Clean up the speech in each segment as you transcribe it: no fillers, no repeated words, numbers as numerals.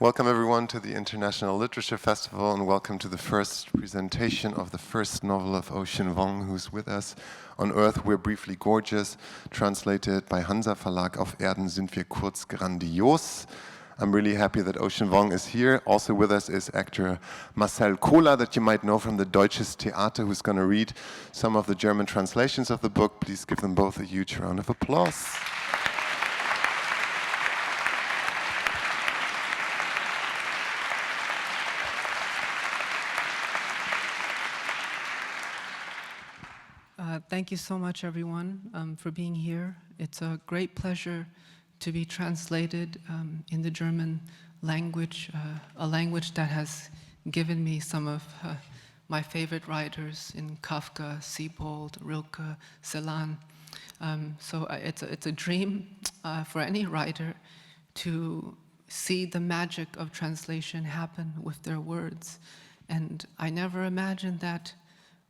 Welcome everyone to the International Literature Festival, and welcome to the first presentation of the first novel of Ocean Vuong, who's with us. On Earth We're Briefly Gorgeous, translated by Hansa Verlag. Auf Erden sind wir kurz grandios. I'm really happy that Ocean Vuong is here. Also with us is actor Marcel Kohler, that you might know from the Deutsches Theater, who's going to read some of the German translations of the book. Please give them both a huge round of applause. Thank you so much, everyone, for being here. It's a great pleasure to be translated in the German language, a language that has given me some of my favorite writers in Kafka, Siebold, Rilke, Celan. So it's a dream for any writer to see the magic of translation happen with their words. And I never imagined that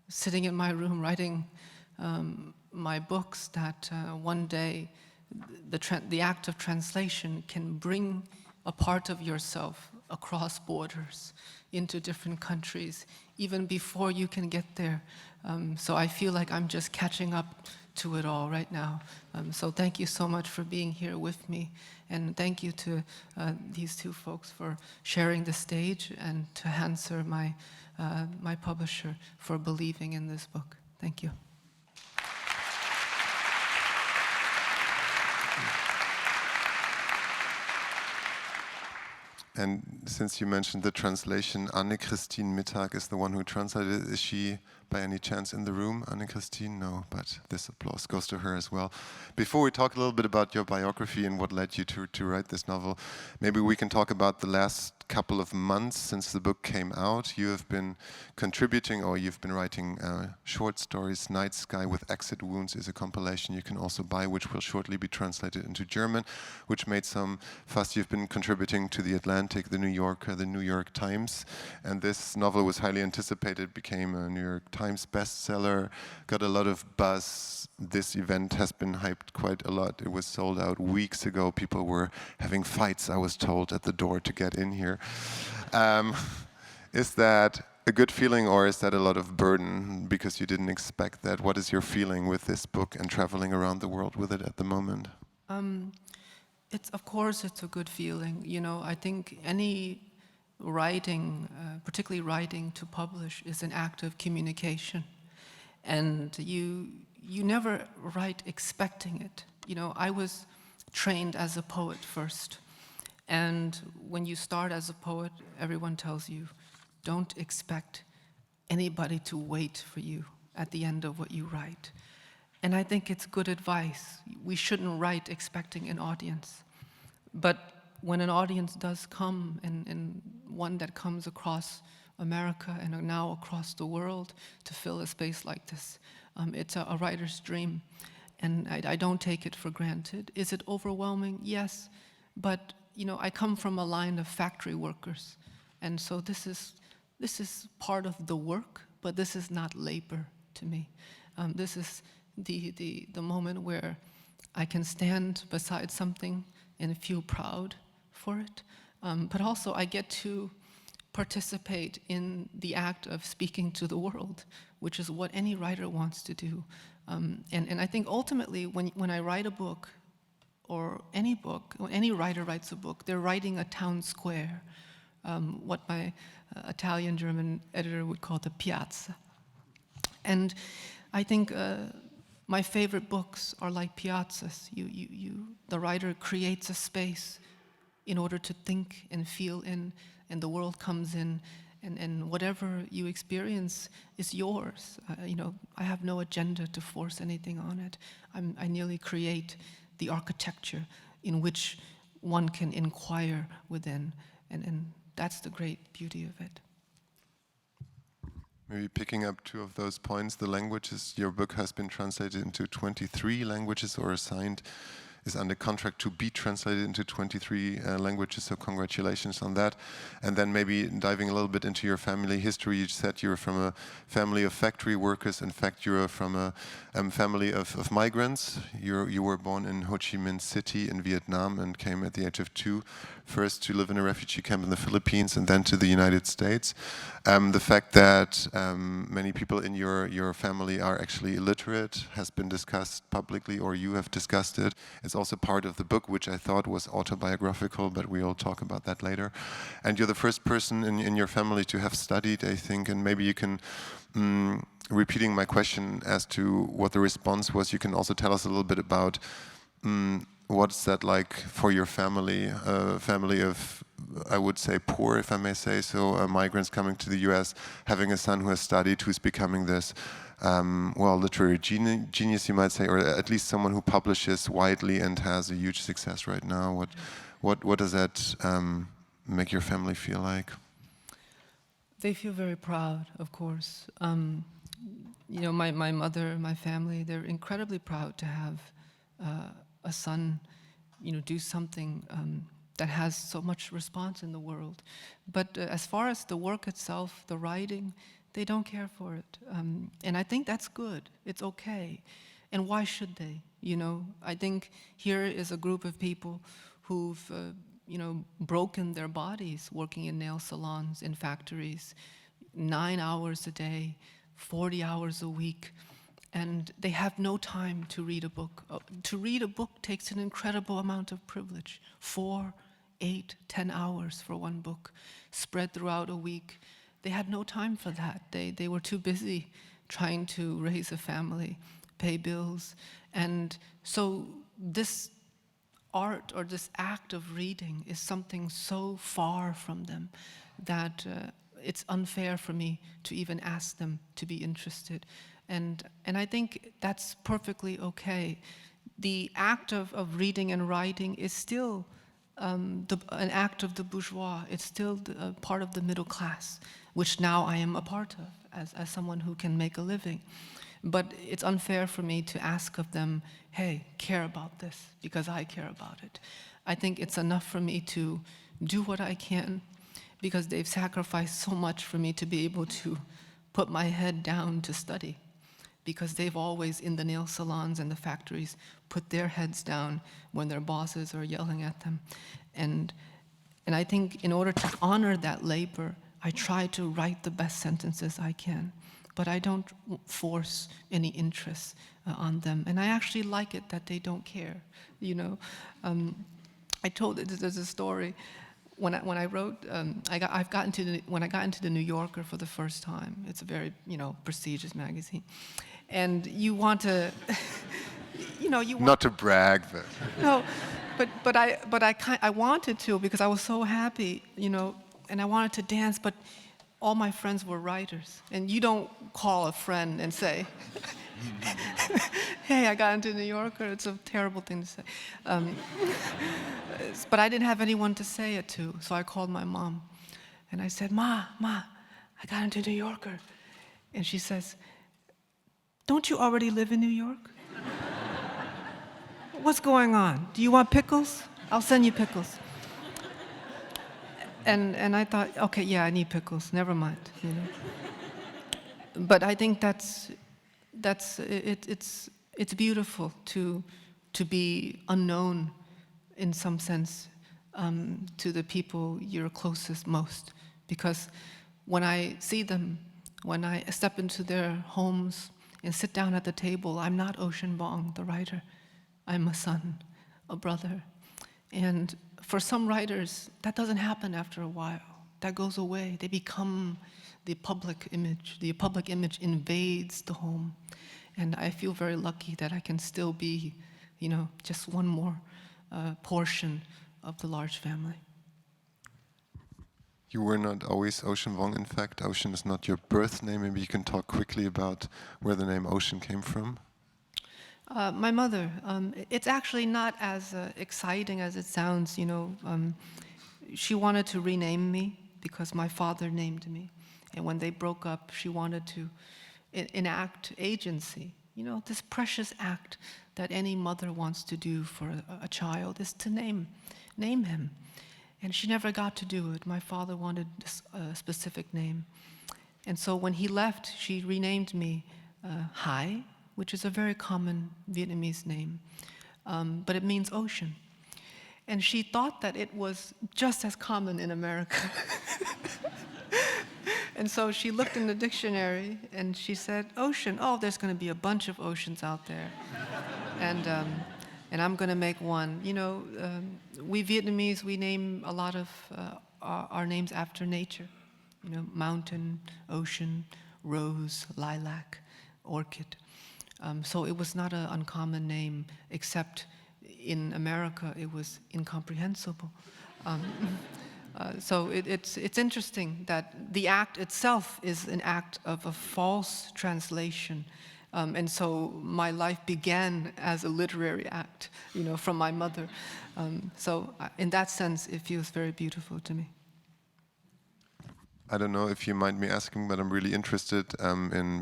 sitting in my room writing my books, that one day the act of translation can bring a part of yourself across borders into different countries, even before you can get there. So I feel like I'm just catching up to it all right now. So thank you so much for being here with me, and thank you to these two folks for sharing the stage, and to Hanser, my publisher, for believing in this book. Thank you. And since you mentioned the translation, Anne-Christine Mittag is the one who translated it. Is she by any chance in the room, Anne-Christine? No, but this applause goes to her as well. Before we talk a little bit about your biography and what led you to write this novel, maybe we can talk about the last couple of months since the book came out. You have been contributing, or you've been writing short stories. Night Sky with Exit Wounds is a compilation you can also buy, which will shortly be translated into German, which made some fuss. You've been contributing to The Atlantic, The New Yorker, The New York Times, and this novel was highly anticipated, became a New York Times bestseller, got a lot of buzz. This event has been hyped quite a lot. It was sold out weeks ago. People were having fights, I was told, at the door to get in here. Is that a good feeling, or is that a lot of burden because you didn't expect that? What is your feeling with this book and traveling around the world with it at the moment? Of course it's a good feeling. You know, I think any writing, particularly writing to publish, is an act of communication. And you never write expecting it. You know, I was trained as a poet first. And when you start as a poet, everyone tells you, don't expect anybody to wait for you at the end of what you write. And I think it's good advice. We shouldn't write expecting an audience. But when an audience does come, and one that comes across America and now across the world to fill a space like this, it's a writer's dream. And I don't take it for granted. Is it overwhelming? Yes. But you know, I come from a line of factory workers, and so this is part of the work, but this is not labor to me. This is the moment where I can stand beside something and feel proud for it, but also I get to participate in the act of speaking to the world, which is what any writer wants to do. And I think ultimately, when I write a book, or any book, when any writer writes a book, they're writing a town square, what my Italian-German editor would call the piazza. And I think my favorite books are like piazzas. The writer creates a space in order to think and feel in, and the world comes in, and whatever you experience is yours. You know, I have no agenda to force anything on it. I merely create the architecture in which one can inquire within, and that's the great beauty of it. Maybe picking up two of those points, the languages. Your book has been translated into 23 languages or assigned is under contract to be translated into 23 languages, so congratulations on that. And then maybe diving a little bit into your family history, you said you're from a family of factory workers. In fact, you're from a family of migrants. You were born in Ho Chi Minh City in Vietnam and came at the age of 2, first to live in a refugee camp in the Philippines and then to the United States. The fact that many people in your family are actually illiterate has been discussed publicly, or you have discussed it. It's also part of the book, which I thought was autobiographical, but we'll talk about that later. And you're the first person in your family to have studied, I think, and maybe you can, repeating my question as to what the response was, you can also tell us a little bit about what's that like for your family, family of, I would say, poor, if I may say so, migrants coming to the US, having a son who has studied, who's becoming this, well, literary genius, you might say, or at least someone who publishes widely and has a huge success right now. What does that make your family feel like? They feel very proud, of course. You know, my mother, my family, they're incredibly proud to have a son, you know, do something that has so much response in the world. But as far as the work itself, the writing, they don't care for it. And I think that's good. It's okay. And why should they? You know, I think here is a group of people who've, you know, broken their bodies working in nail salons, in factories, 9 hours a day, 40 hours a week. And they have no time to read a book. To read a book takes an incredible amount of privilege. 4, 8, 10 hours for one book, spread throughout a week. They had no time for that. They were too busy trying to raise a family, pay bills. And so this art or this act of reading is something so far from them that it's unfair for me to even ask them to be interested. And I think that's perfectly okay. The act of reading and writing is still an act of the bourgeois. It's still part of the middle class, which now I am a part of as someone who can make a living. But it's unfair for me to ask of them, hey, care about this, because I care about it. I think it's enough for me to do what I can, because they've sacrificed so much for me to be able to put my head down to study, because they've always, in the nail salons and the factories, put their heads down when their bosses are yelling at them. And I think in order to honor that labor, I try to write the best sentences I can, but I don't force any interest on them. And I actually like it that they don't care, you know. There's a story. When I wrote, when I got into the New Yorker for the first time, it's a very, you know, prestigious magazine, and you want to, you know, you want not to brag, but no, but I wanted to, because I was so happy, you know, and I wanted to dance, but all my friends were writers, and you don't call a friend and say, hey, I got into the New Yorker. It's a terrible thing to say. But I didn't have anyone to say it to, so I called my mom. And I said, Ma, I got into New Yorker. And she says, don't you already live in New York? What's going on? Do you want pickles? I'll send you pickles. And I thought, okay, yeah, I need pickles. Never mind, you know. But I think it's beautiful to be unknown in some sense to the people you're closest most, because when I see them, when I step into their homes and sit down at the table, I'm not Ocean Vuong, the writer. I'm a son, a brother. And for some writers, that doesn't happen after a while. That goes away. They become the public image. The public image invades the home. And I feel very lucky that I can still be, you know, just one more portion of the large family. You were not always Ocean Vuong. In fact, Ocean is not your birth name. Maybe you can talk quickly about where the name Ocean came from. My mother. It's actually not as exciting as it sounds, you know. She wanted to rename me because my father named me. And when they broke up, she wanted to enact agency You know, this precious act that any mother wants to do for a child is to name him. And she never got to do it. My father wanted a specific name. And so when he left, she renamed me Hai, which is a very common Vietnamese name, but it means ocean. And she thought that it was just as common in America. And so she looked in the dictionary and she said, ocean, oh, there's going to be a bunch of oceans out there. And I'm going to make one. You know, we Vietnamese, we name a lot of our names after nature. You know, mountain, ocean, rose, lilac, orchid. So it was not an uncommon name, except in America it was incomprehensible. So it's interesting that the act itself is an act of a false translation. And so my life began as a literary act, you know, from my mother. So in that sense, it feels very beautiful to me. I don't know if you mind me asking, but I'm really interested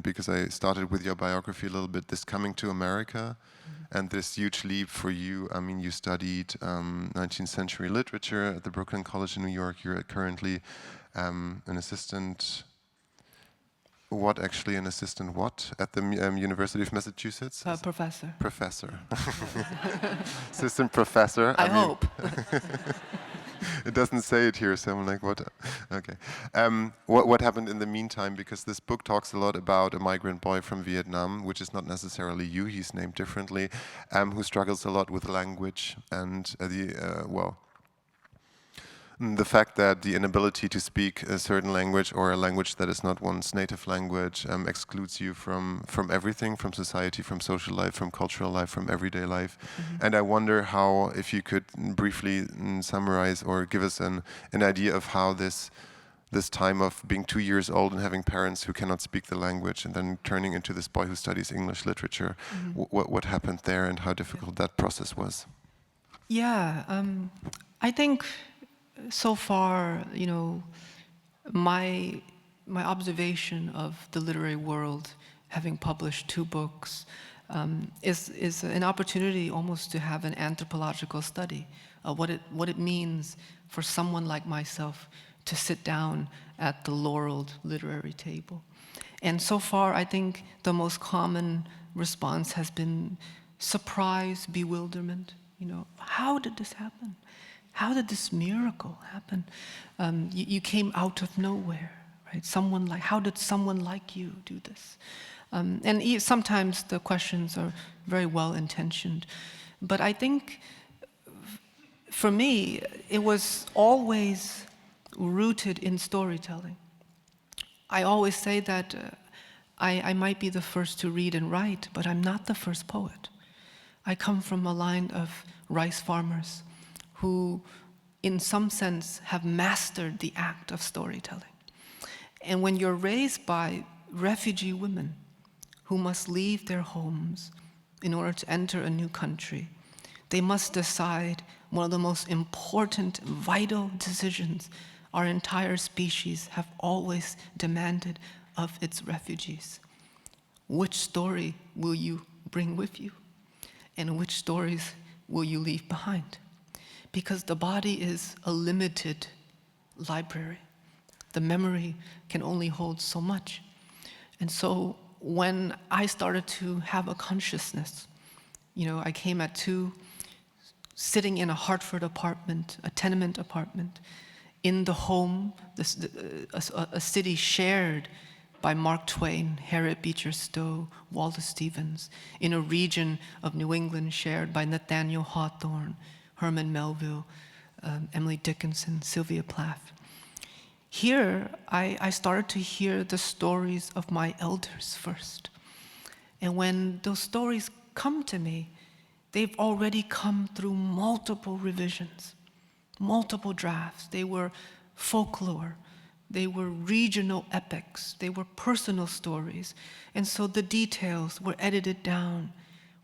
because I started with your biography a little bit, this coming to America and this huge leap for you. I mean, you studied 19th century literature at the Brooklyn College in New York. You're currently an assistant... What actually, an assistant what? At the University of Massachusetts? Professor. Professor. Assistant professor. I hope. It doesn't say it here, so I'm like, what? Okay. What happened in the meantime? Because this book talks a lot about a migrant boy from Vietnam, which is not necessarily you, he's named differently, who struggles a lot with language and the fact that the inability to speak a certain language or a language that is not one's native language excludes you from everything, from society, from social life, from cultural life, from everyday life. And I wonder how, if you could briefly summarize or give us an idea of how this time of being 2 years old and having parents who cannot speak the language and then turning into this boy who studies English literature, what happened there and how difficult that process was. Yeah, I think so far, you know, my observation of the literary world, having published 2 books, is an opportunity almost to have an anthropological study of what it means for someone like myself to sit down at the laureled literary table. And so far, I think the most common response has been surprise, bewilderment. You know, how did this happen? How did this miracle happen? You came out of nowhere, right? How did someone like you do this? And sometimes the questions are very well-intentioned. But I think, for me, it was always rooted in storytelling. I always say that I might be the first to read and write, but I'm not the first poet. I come from a line of rice farmers who, in some sense, have mastered the act of storytelling. And when you're raised by refugee women who must leave their homes in order to enter a new country, they must decide one of the most important, vital decisions our entire species have always demanded of its refugees. Which story will you bring with you? And which stories will you leave behind? Because the body is a limited library. The memory can only hold so much. And so when I started to have a consciousness, you know, I came at 2, sitting in a Hartford apartment, a tenement apartment, in the home, a city shared by Mark Twain, Harriet Beecher Stowe, Wallace Stevens, in a region of New England shared by Nathaniel Hawthorne, Herman Melville, Emily Dickinson, Sylvia Plath. Here, I started to hear the stories of my elders first. And when those stories come to me, they've already come through multiple revisions, multiple drafts. They were folklore, they were regional epics, they were personal stories. And so the details were edited down,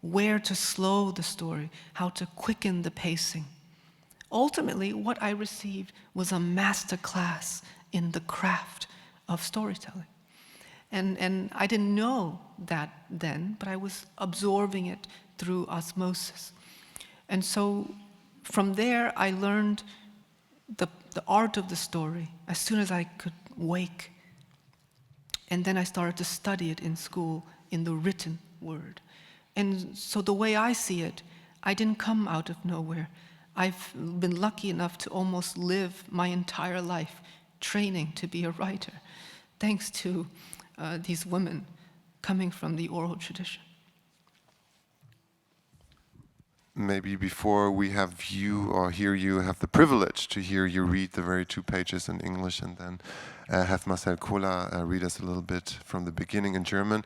where to slow the story, how to quicken the pacing. Ultimately, what I received was a master class in the craft of storytelling. And I didn't know that then, but I was absorbing it through osmosis. And so from there, I learned the art of the story as soon as I could wake. And then I started to study it in school in the written word. And so the way I see it, I didn't come out of nowhere. I've been lucky enough to almost live my entire life training to be a writer, thanks to these women coming from the oral tradition. Maybe before we have you or hear you have the privilege to hear you read the very 2 pages in English and then have Marcel Kohler read us a little bit from the beginning in German.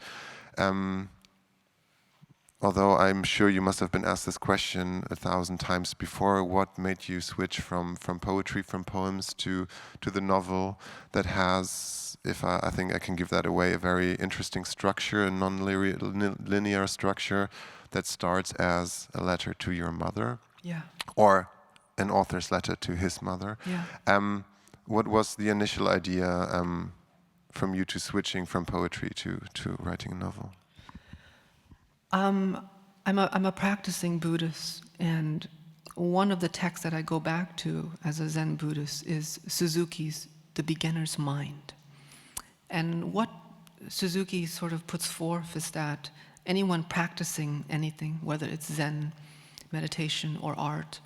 Although I'm sure you must have been asked this question 1,000 times before, what made you switch from poetry, from poems to the novel that has, I think I can give that away, a very interesting structure, a non-linear structure that starts as a letter to your mother, Yeah. or an author's letter to his mother. Yeah. What was the initial idea from you to switching from poetry to writing a novel? I'm a practicing Buddhist, and one of the texts that I go back to as a Zen Buddhist is Suzuki's The Beginner's Mind. And what Suzuki sort of puts forth is that anyone practicing anything, whether it's Zen, meditation, or art,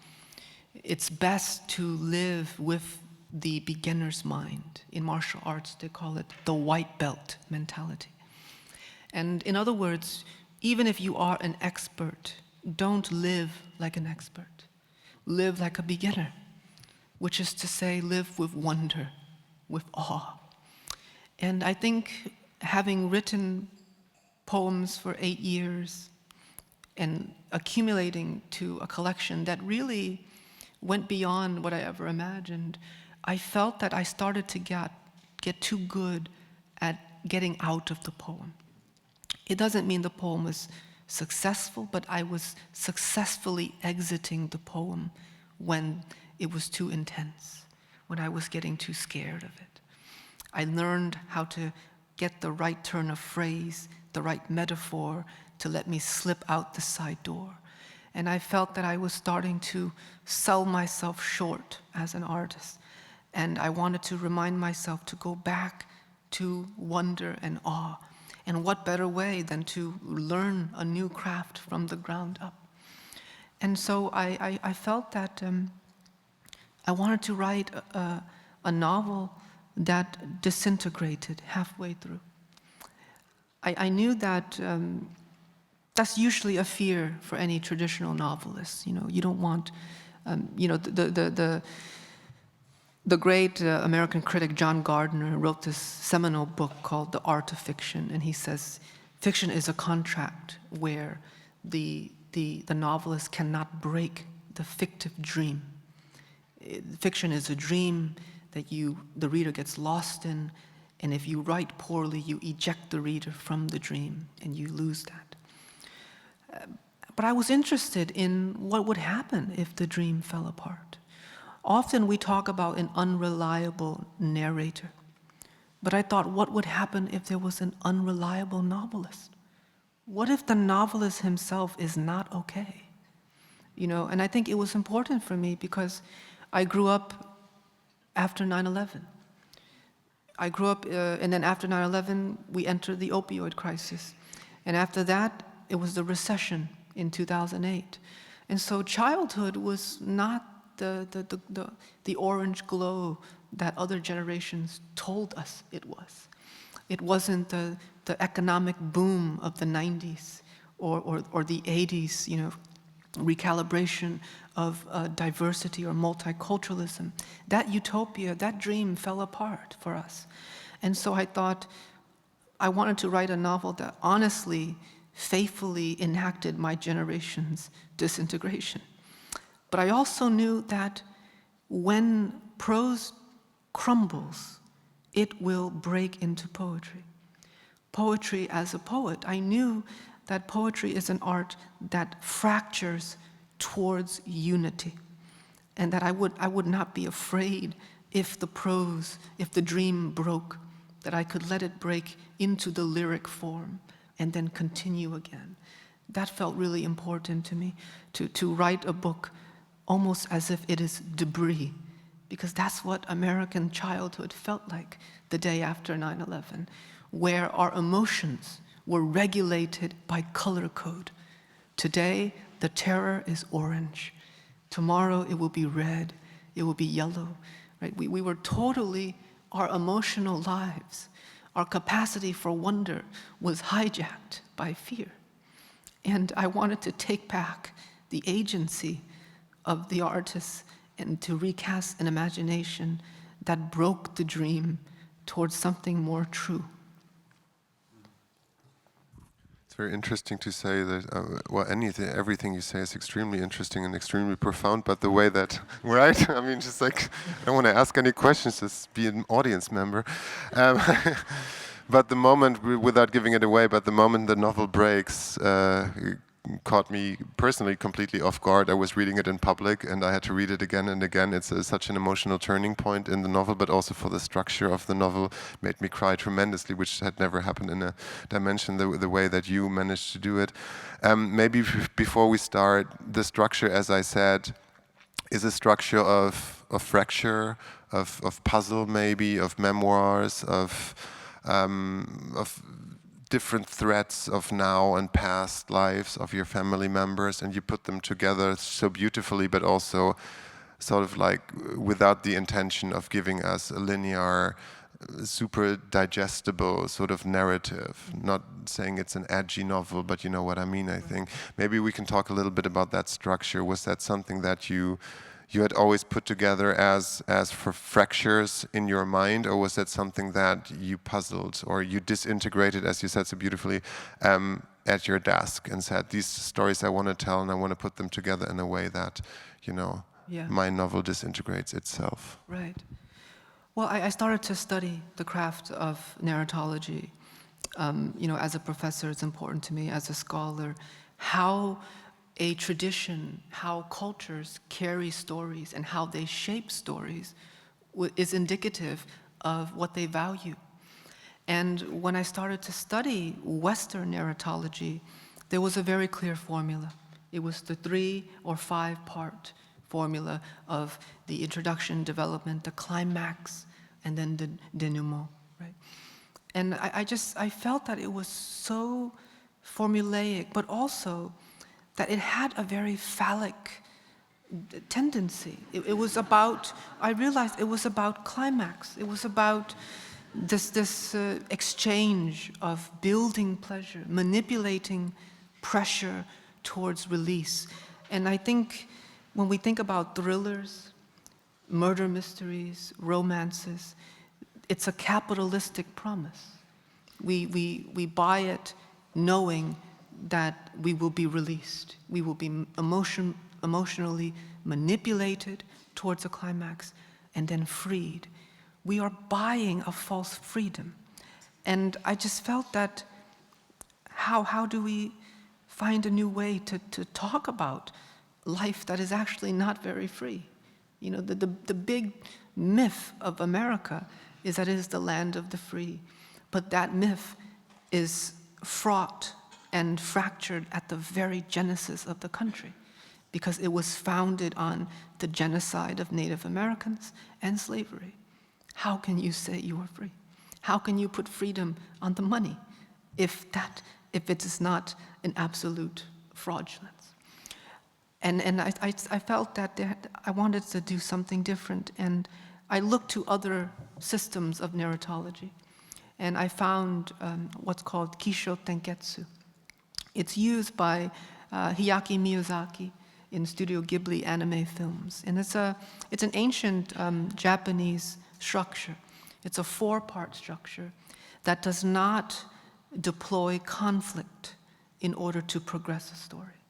it's best to live with the beginner's mind. In martial arts, they call it the white belt mentality. And in other words, even if you are an expert, don't live like an expert. Live like a beginner, which is to say, live with wonder, with awe. And I think having written poems for 8 years and accumulating to a collection that really went beyond what I ever imagined, I felt that I started to get too good at getting out of the poem. It doesn't mean the poem was successful, but I was successfully exiting the poem when it was too intense, when I was getting too scared of it. I learned how to get the right turn of phrase, the right metaphor to let me slip out the side door. And I felt that I was starting to sell myself short as an artist. And I wanted to remind myself to go back to wonder and awe. And what better way than to learn a new craft from the ground up? And so I felt that I wanted to write a novel that disintegrated halfway through. I knew that that's usually a fear for any traditional novelist. You know, you don't want, the great American critic John Gardner wrote this seminal book called The Art of Fiction, and he says, fiction is a contract where the novelist cannot break the fictive dream. Fiction is a dream that the reader gets lost in, and if you write poorly, you eject the reader from the dream, and you lose that. But I was interested in what would happen if the dream fell apart. Often we talk about an unreliable narrator, but I thought, what would happen if there was an unreliable novelist? What if the novelist himself is not okay? You know, and I think it was important for me because I grew up after 9/11. I grew up, and then after 9/11, we entered the opioid crisis. And after that, it was the recession in 2008. And so childhood was not the orange glow that other generations told us it was. It wasn't the economic boom of the 90s or the 80s, you know, recalibration of diversity or multiculturalism. That utopia, that dream fell apart for us. And so I thought I wanted to write a novel that honestly, faithfully enacted my generation's disintegration. But I also knew that when prose crumbles, it will break into poetry. Poetry as a poet, I knew that poetry is an art that fractures towards unity, and that I would not be afraid if the prose, if the dream broke, that I could let it break into the lyric form and then continue again. That felt really important to me, to write a book almost as if it is debris, because that's what American childhood felt like the day after 9/11, where our emotions were regulated by color code. Today, the terror is orange. Tomorrow, it will be red. It will be yellow. Right? We were totally, our emotional lives, our capacity for wonder was hijacked by fear. And I wanted to take back the agency of the artists and to recast an imagination that broke the dream towards something more true. It's very interesting to say that, everything you say is extremely interesting and extremely profound, but the way that, right? I mean, just like, I don't want to ask any questions, just be an audience member. But the moment, without giving it away, but the moment the novel breaks, caught me personally completely off guard. I was reading it in public and I had to read it again and again. It's such an emotional turning point in the novel, but also for the structure of the novel made me cry tremendously, which had never happened in a dimension the way that you managed to do it. Maybe before we start, the structure, as I said, is a structure of fracture, of puzzle maybe, of memoirs, of different threads of now and past lives of your family members, and you put them together so beautifully, but also sort of like without the intention of giving us a linear, super digestible sort of narrative. Not saying it's an edgy novel, but you know what I mean, I think. Maybe we can talk a little bit about that structure. Was that something that you had always put together as for fractures in your mind, or was that something that you puzzled or you disintegrated, as you said so beautifully, at your desk and said, these stories I want to tell and I want to put them together in a way that, my novel disintegrates itself? Right. Well, I started to study the craft of narratology. As a professor, it's important to me, as a scholar, how a tradition, how cultures carry stories and how they shape stories is indicative of what they value. And when I started to study Western narratology, there was a very clear formula. It was the 3 or 5 part formula of the introduction, development, the climax, and then the denouement, right? And I felt that it was so formulaic, but also that it had a very phallic tendency. It was about, I realized it was about climax. It was about this exchange of building pleasure, manipulating pressure towards release. And I think when we think about thrillers, murder mysteries, romances, it's a capitalistic promise. We buy it knowing that we will be released. We will be emotionally manipulated towards a climax and then freed. We are buying a false freedom. And I just felt that how do we find a new way to talk about life that is actually not very free? The big myth of America is that it is the land of the free. But that myth is fraught and fractured at the very genesis of the country, because it was founded on the genocide of Native Americans and slavery. How can you say you are free? How can you put freedom on the money if it is not an absolute fraudulence? And I felt that I wanted to do something different, and I looked to other systems of narratology, and I found what's called Kisho Tenketsu. It's used by Hideaki Miyazaki in Studio Ghibli anime films. And it's an ancient Japanese structure. It's a 4-part structure that does not deploy conflict in order to progress a story.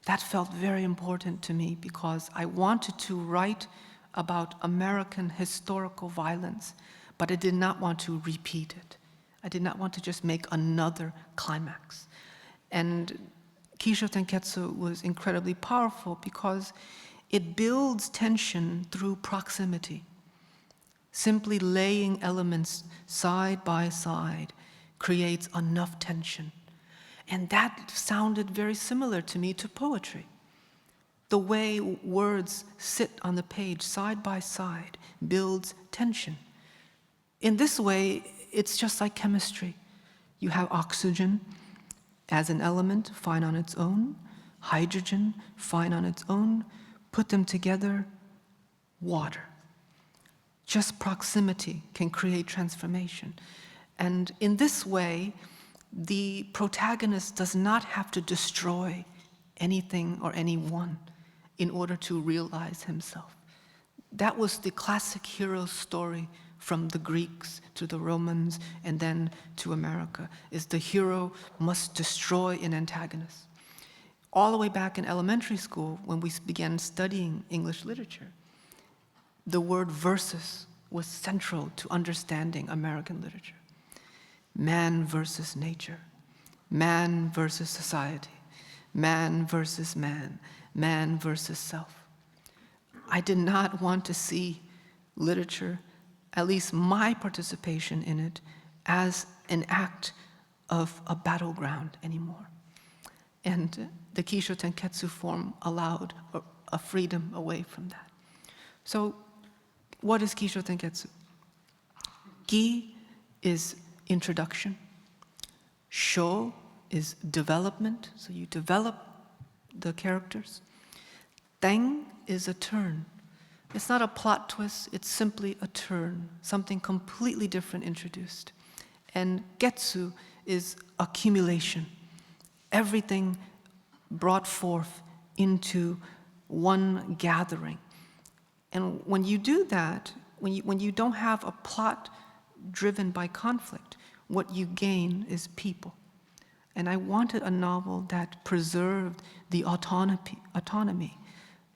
That felt very important to me because I wanted to write about American historical violence, but I did not want to repeat it. I did not want to just make another climax. And Kisho Tenketsu was incredibly powerful because it builds tension through proximity. Simply laying elements side by side creates enough tension. And that sounded very similar to me to poetry. The way words sit on the page side by side builds tension. In this way, it's just like chemistry. You have oxygen as an element, fine on its own, hydrogen, fine on its own, put them together, water. Just proximity can create transformation. And in this way, the protagonist does not have to destroy anything or anyone in order to realize himself. That was the classic hero story from the Greeks to the Romans and then to America, is the hero must destroy an antagonist. All the way back in elementary school, when we began studying English literature, the word versus was central to understanding American literature. Man versus nature, man versus society, man versus man, man versus self. I did not want to see literature, at least my participation in it, as an act of a battleground anymore. And the Kisho Tenketsu form allowed a freedom away from that. So what is Kisho Tenketsu? Ki is introduction. Sho is development, so you develop the characters. Teng is a turn. It's not a plot twist, it's simply a turn, something completely different introduced. And Getsu is accumulation. Everything brought forth into one gathering. And when you do that, when you don't have a plot driven by conflict, what you gain is people. And I wanted a novel that preserved the autonomy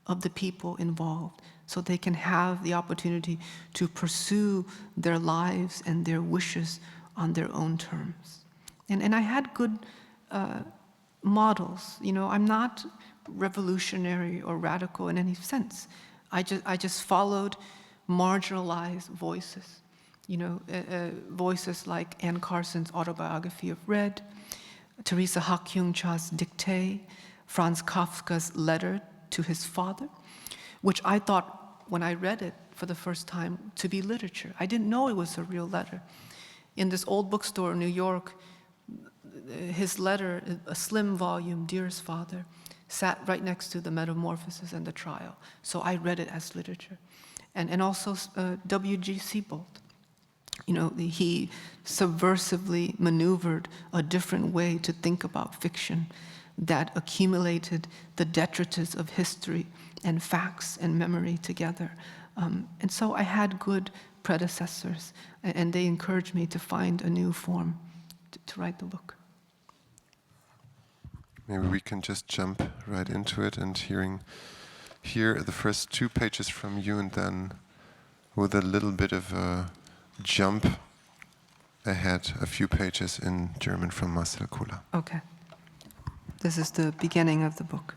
of the people involved, so they can have the opportunity to pursue their lives and their wishes on their own terms. And I had good models. You know, I'm not revolutionary or radical in any sense. I just followed marginalized voices. You know, voices like Anne Carson's autobiography of Red, Teresa Hak-Kyung-cha's Dictée, Franz Kafka's letter to his father, which I thought, when I read it for the first time, to be literature. I didn't know it was a real letter. In this old bookstore in New York, his letter, a slim volume, Dearest Father, sat right next to the Metamorphosis and the Trial. So I read it as literature. And also W.G. Siebold. You know, he subversively maneuvered a different way to think about fiction that accumulated the detritus of history and facts and memory together. And so I had good predecessors, and they encouraged me to find a new form to write the book. Maybe we can just jump right into it and hear the first 2 pages from you, and then with a little bit of a jump ahead, a few pages in German from Marcel Kohler. Okay. This is the beginning of the book.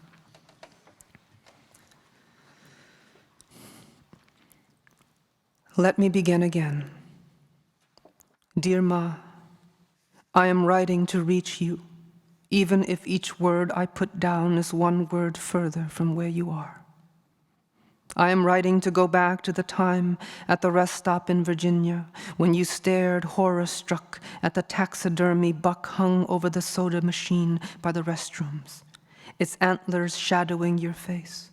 Let me begin again. Dear Ma, I am writing to reach you, even if each word I put down is one word further from where you are. I am writing to go back to the time at the rest stop in Virginia when you stared horror-struck at the taxidermy buck hung over the soda machine by the restrooms, its antlers shadowing your face.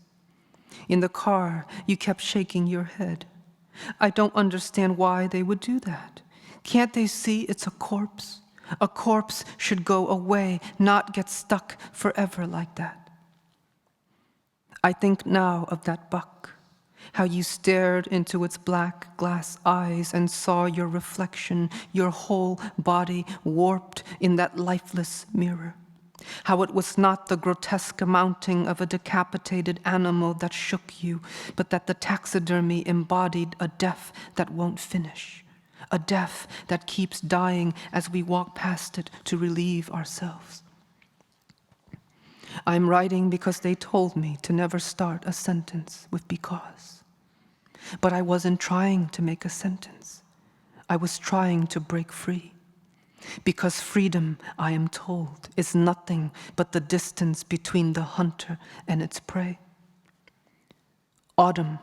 In the car, you kept shaking your head. I don't understand why they would do that. Can't they see it's a corpse? A corpse should go away, not get stuck forever like that. I think now of that buck, how you stared into its black glass eyes and saw your reflection, your whole body warped in that lifeless mirror. How it was not the grotesque mounting of a decapitated animal that shook you, but that the taxidermy embodied a death that won't finish, a death that keeps dying as we walk past it to relieve ourselves. I'm writing because they told me to never start a sentence with because. but I wasn't trying to make a sentence. I was trying to break free. Because freedom, I am told, is nothing but the distance between the hunter and its prey. Autumn.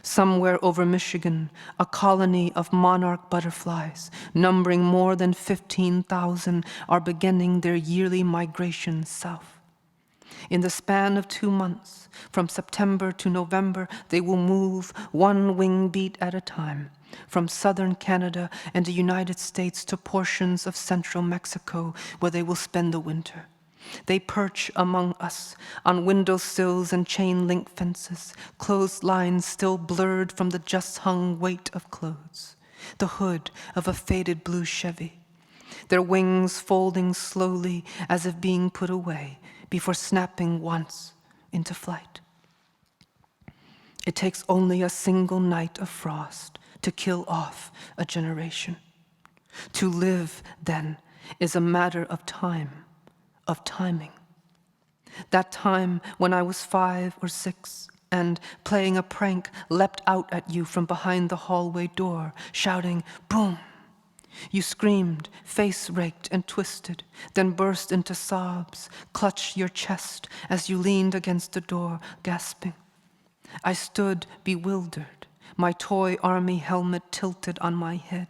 Somewhere over Michigan, a colony of monarch butterflies, numbering more than 15,000, are beginning their yearly migration south. In the span of 2 months, from September to November, they will move one wing beat at a time, from southern Canada and the United States to portions of central Mexico, where they will spend the winter. They perch among us on windowsills and chain-link fences, clotheslines still blurred from the just-hung weight of clothes, the hood of a faded blue Chevy, their wings folding slowly as if being put away before snapping once into flight. It takes only a single night of frost to kill off a generation. To live, then, is a matter of time, of timing. That time when I was 5 or 6 and, playing a prank, leapt out at you from behind the hallway door, shouting, "Boom!" You screamed, face raked and twisted, then burst into sobs, clutched your chest as you leaned against the door, gasping. I stood bewildered, my toy army helmet tilted on my head.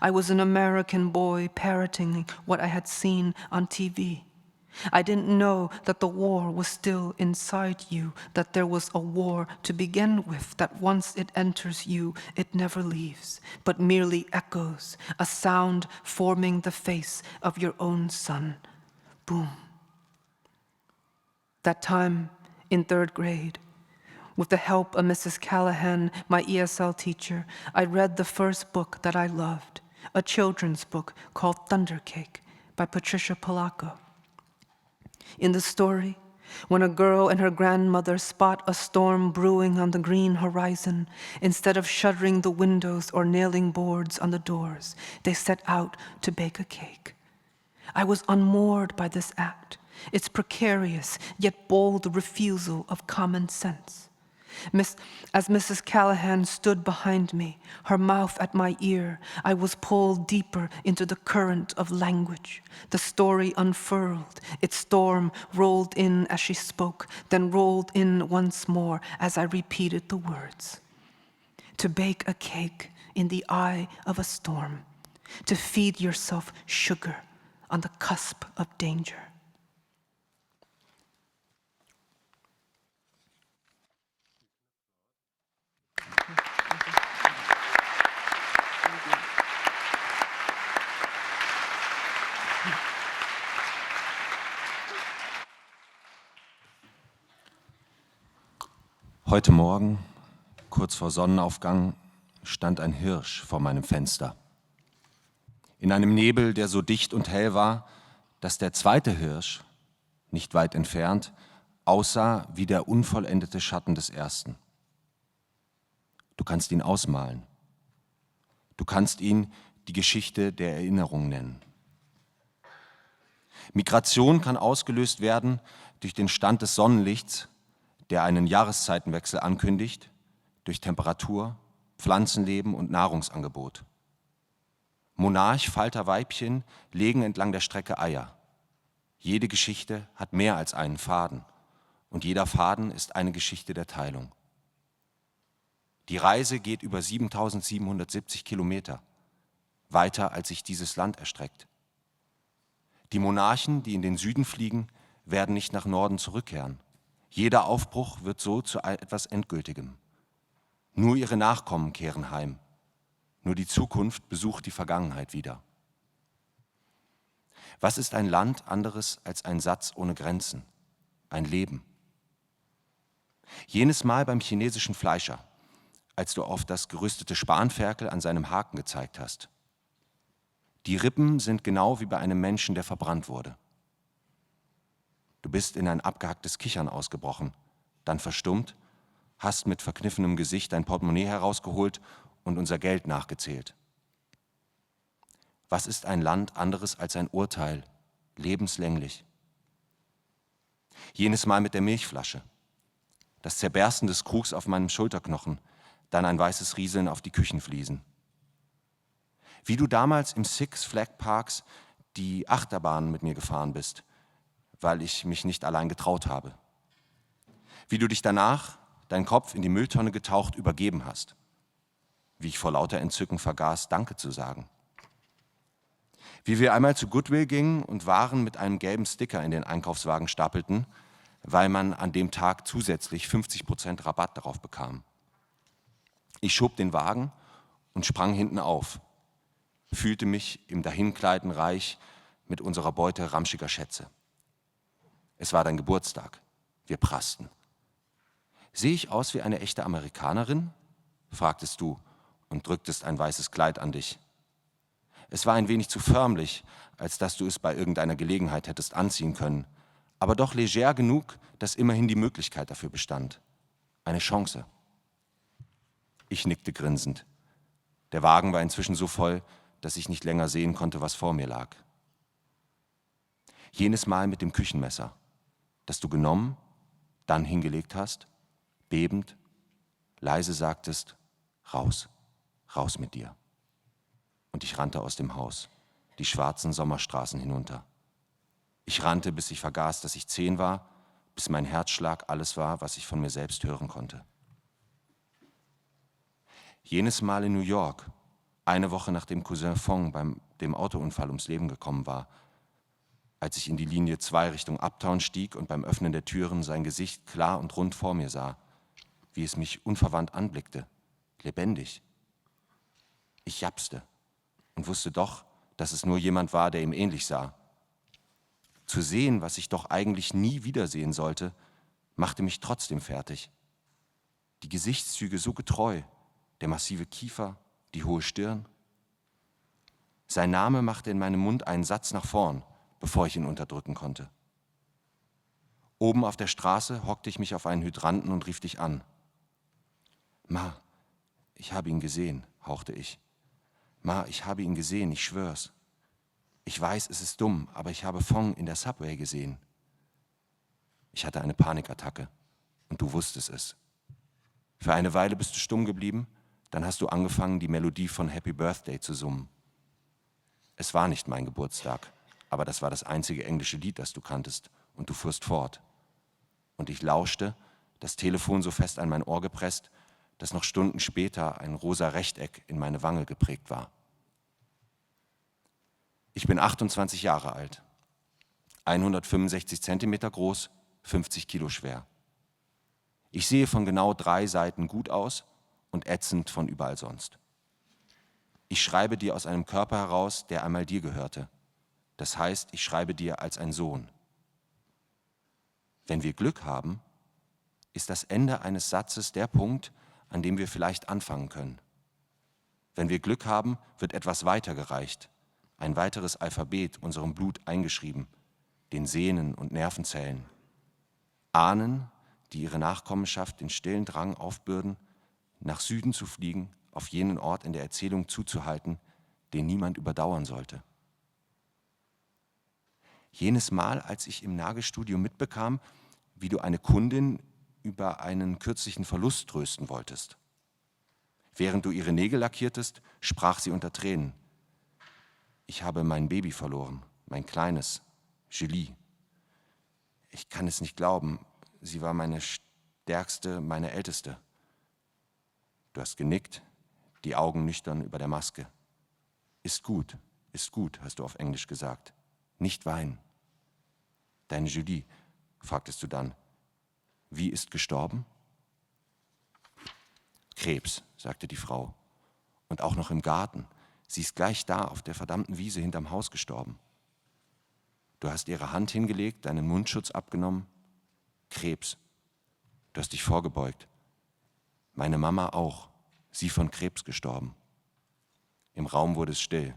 I was an American boy parroting what I had seen on TV. I didn't know that the war was still inside you, that there was a war to begin with, that once it enters you, it never leaves, but merely echoes, a sound forming the face of your own son. Boom. That time in 3rd grade, with the help of Mrs. Callahan, my ESL teacher, I read the first book that I loved, a children's book called Thunder Cake by Patricia Polacco. In the story, when a girl and her grandmother spot a storm brewing on the green horizon, instead of shuttering the windows or nailing boards on the doors, they set out to bake a cake. I was unmoored by this act, its precarious yet bold refusal of common sense. As Mrs. Callahan stood behind me, her mouth at my ear, I was pulled deeper into the current of language. The story unfurled, its storm rolled in as she spoke, then rolled in once more as I repeated the words. To bake a cake in the eye of a storm, to feed yourself sugar on the cusp of danger. Heute Morgen, kurz vor Sonnenaufgang, stand ein Hirsch vor meinem Fenster. In einem Nebel, der so dicht und hell war, dass der zweite Hirsch, nicht weit entfernt, aussah wie der unvollendete Schatten des ersten. Du kannst ihn ausmalen. Du kannst ihn die Geschichte der Erinnerung nennen. Migration kann ausgelöst werden durch den Stand des Sonnenlichts, der einen Jahreszeitenwechsel ankündigt, durch Temperatur, Pflanzenleben und Nahrungsangebot. Monarch, Falter, Weibchen legen entlang der Strecke Eier. Jede Geschichte hat mehr als einen Faden und jeder Faden ist eine Geschichte der Teilung. Die Reise geht über 7.770 Kilometer, weiter als sich dieses Land erstreckt. Die Monarchen, die in den Süden fliegen, werden nicht nach Norden zurückkehren. Jeder Aufbruch wird so zu etwas Endgültigem. Nur ihre Nachkommen kehren heim. Nur die Zukunft besucht die Vergangenheit wieder. Was ist ein Land anderes als ein Satz ohne Grenzen? Ein Leben. Jenes Mal beim chinesischen Fleischer, als du auf das gerüstete Spanferkel an seinem Haken gezeigt hast. Die Rippen sind genau wie bei einem Menschen, der verbrannt wurde. Du bist in ein abgehacktes Kichern ausgebrochen, dann verstummt, hast mit verkniffenem Gesicht dein Portemonnaie herausgeholt und unser Geld nachgezählt. Was ist ein Land anderes als ein Urteil, lebenslänglich? Jenes Mal mit der Milchflasche, das Zerbersten des Krugs auf meinem Schulterknochen, dann ein weißes Rieseln auf die Küchenfliesen. Wie du damals im Six Flag Parks die Achterbahn mit mir gefahren bist, weil ich mich nicht allein getraut habe. Wie du dich danach, dein Kopf in die Mülltonne getaucht, übergeben hast. Wie ich vor lauter Entzücken vergaß, Danke zu sagen. Wie wir einmal zu Goodwill gingen und Waren mit einem gelben Sticker in den Einkaufswagen stapelten, weil man an dem Tag zusätzlich 50% Rabatt darauf bekam. Ich schob den Wagen und sprang hinten auf, fühlte mich im Dahinkleiden reich mit unserer Beute ramschiger Schätze. Es war dein Geburtstag. Wir praßten. Sehe ich aus wie eine echte Amerikanerin? Fragtest du und drücktest ein weißes Kleid an dich. Es war ein wenig zu förmlich, als dass du es bei irgendeiner Gelegenheit hättest anziehen können, aber doch leger genug, dass immerhin die Möglichkeit dafür bestand. Eine Chance. Ich nickte grinsend. Der Wagen war inzwischen so voll, dass ich nicht länger sehen konnte, was vor mir lag. Jenes Mal mit dem Küchenmesser, das du genommen, dann hingelegt hast, bebend, leise sagtest, raus, raus mit dir. Und ich rannte aus dem Haus, die schwarzen Sommerstraßen hinunter. Ich rannte, bis ich vergaß, dass ich 10 war, bis mein Herzschlag alles war, was ich von mir selbst hören konnte. Jenes Mal in New York, eine Woche nachdem Cousin Vuong bei dem Autounfall ums Leben gekommen war, als ich in die Linie 2 Richtung Uptown stieg und beim Öffnen der Türen sein Gesicht klar und rund vor mir sah, wie es mich unverwandt anblickte, lebendig. Ich japste und wusste doch, dass es nur jemand war, der ihm ähnlich sah. Zu sehen, was ich doch eigentlich nie wiedersehen sollte, machte mich trotzdem fertig. Die Gesichtszüge so getreu, der massive Kiefer, die hohe Stirn. Sein Name machte in meinem Mund einen Satz nach vorn, bevor ich ihn unterdrücken konnte. Oben auf der Straße hockte ich mich auf einen Hydranten und rief dich an. Ma, ich habe ihn gesehen, hauchte ich. Ma, ich habe ihn gesehen, ich schwör's. Ich weiß, es ist dumm, aber ich habe Vuong in der Subway gesehen. Ich hatte eine Panikattacke und du wusstest es. Für eine Weile bist du stumm geblieben, dann hast du angefangen, die Melodie von Happy Birthday zu summen. Es war nicht mein Geburtstag, aber das war das einzige englische Lied, das du kanntest, und du fuhrst fort. Und ich lauschte, das Telefon so fest an mein Ohr gepresst, dass noch Stunden später ein rosa Rechteck in meine Wange geprägt war. Ich bin 28 Jahre alt, 165 Zentimeter groß, 50 Kilo schwer. Ich sehe von genau 3 Seiten gut aus und ätzend von überall sonst. Ich schreibe dir aus einem Körper heraus, der einmal dir gehörte. Das heißt, ich schreibe dir als ein Sohn. Wenn wir Glück haben, ist das Ende eines Satzes der Punkt, an dem wir vielleicht anfangen können. Wenn wir Glück haben, wird etwas weitergereicht, ein weiteres Alphabet unserem Blut eingeschrieben, den Sehnen und Nervenzellen. Ahnen, die ihre Nachkommenschaft den stillen Drang aufbürden, nach Süden zu fliegen, auf jenen Ort in der Erzählung zuzuhalten, den niemand überdauern sollte. Jenes Mal, als ich im Nagelstudio mitbekam, wie du eine Kundin über einen kürzlichen Verlust trösten wolltest. Während du ihre Nägel lackiertest, sprach sie unter Tränen. Ich habe mein Baby verloren, mein kleines, Julie. Ich kann es nicht glauben, sie war meine stärkste, meine älteste. Du hast genickt, die Augen nüchtern über der Maske. Ist gut, hast du auf Englisch gesagt. Nicht weinen. Deine Julie, fragtest du dann. Wie ist gestorben? Krebs, sagte die Frau. Und auch noch im Garten. Sie ist gleich da auf der verdammten Wiese hinterm Haus gestorben. Du hast ihre Hand hingelegt, deinen Mundschutz abgenommen. Krebs. Du hast dich vorgebeugt. Meine Mama auch. Sie von Krebs gestorben. Im Raum wurde es still.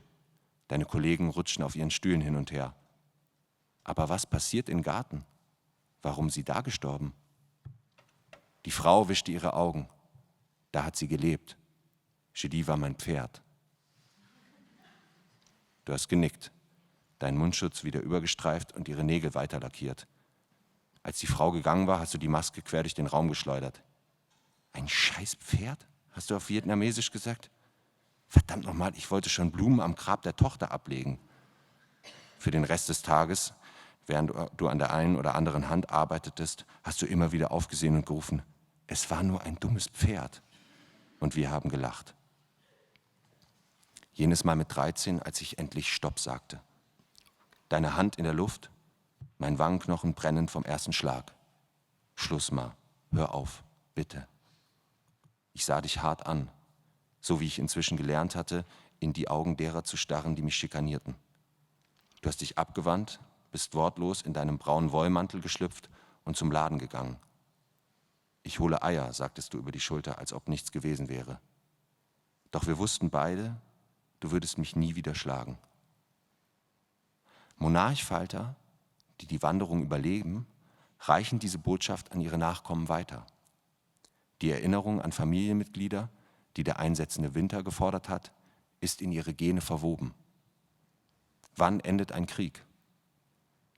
Deine Kollegen rutschten auf ihren Stühlen hin und her. Aber was passiert im Garten? Warum sie da gestorben? Die Frau wischte ihre Augen. Da hat sie gelebt. Julie war mein Pferd. Du hast genickt, deinen Mundschutz wieder übergestreift und ihre Nägel weiter lackiert. Als die Frau gegangen war, hast du die Maske quer durch den Raum geschleudert. Ein scheiß Pferd? Hast du auf Vietnamesisch gesagt? Verdammt nochmal, ich wollte schon Blumen am Grab der Tochter ablegen. Für den Rest des Tages, während du an der einen oder anderen Hand arbeitetest, hast du immer wieder aufgesehen und gerufen, es war nur ein dummes Pferd. Und wir haben gelacht. Jenes Mal mit 13, als ich endlich Stopp sagte. Deine Hand in der Luft, mein Wangenknochen brennend vom ersten Schlag. Schluss mal, hör auf, bitte. Ich sah dich hart an, so wie ich inzwischen gelernt hatte, in die Augen derer zu starren, die mich schikanierten. Du hast dich abgewandt, bist wortlos in deinem braunen Wollmantel geschlüpft und zum Laden gegangen. Ich hole Eier, sagtest du über die Schulter, als ob nichts gewesen wäre. Doch wir wussten beide, du würdest mich nie wieder schlagen. Monarchfalter, die die Wanderung überleben, reichen diese Botschaft an ihre Nachkommen weiter. Die Erinnerung an Familienmitglieder, die der einsetzende Winter gefordert hat, ist in ihre Gene verwoben. Wann endet ein Krieg?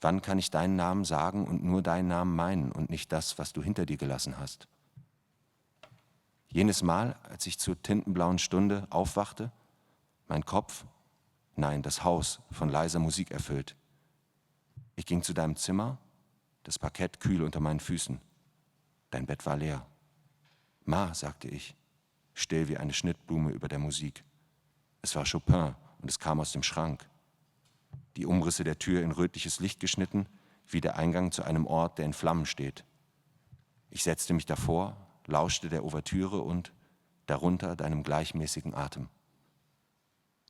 Wann kann ich deinen Namen sagen und nur deinen Namen meinen und nicht das, was du hinter dir gelassen hast? Jenes Mal, als ich zur tintenblauen Stunde aufwachte, mein Kopf, nein, das Haus von leiser Musik erfüllt. Ich ging zu deinem Zimmer, das Parkett kühl unter meinen Füßen. Dein Bett war leer. Ma, sagte ich, still wie eine Schnittblume über der Musik. Es war Chopin und es kam aus dem Schrank. Die Umrisse der Tür in rötliches Licht geschnitten, wie der Eingang zu einem Ort, der in Flammen steht. Ich setzte mich davor, lauschte der Ouvertüre und darunter deinem gleichmäßigen Atem.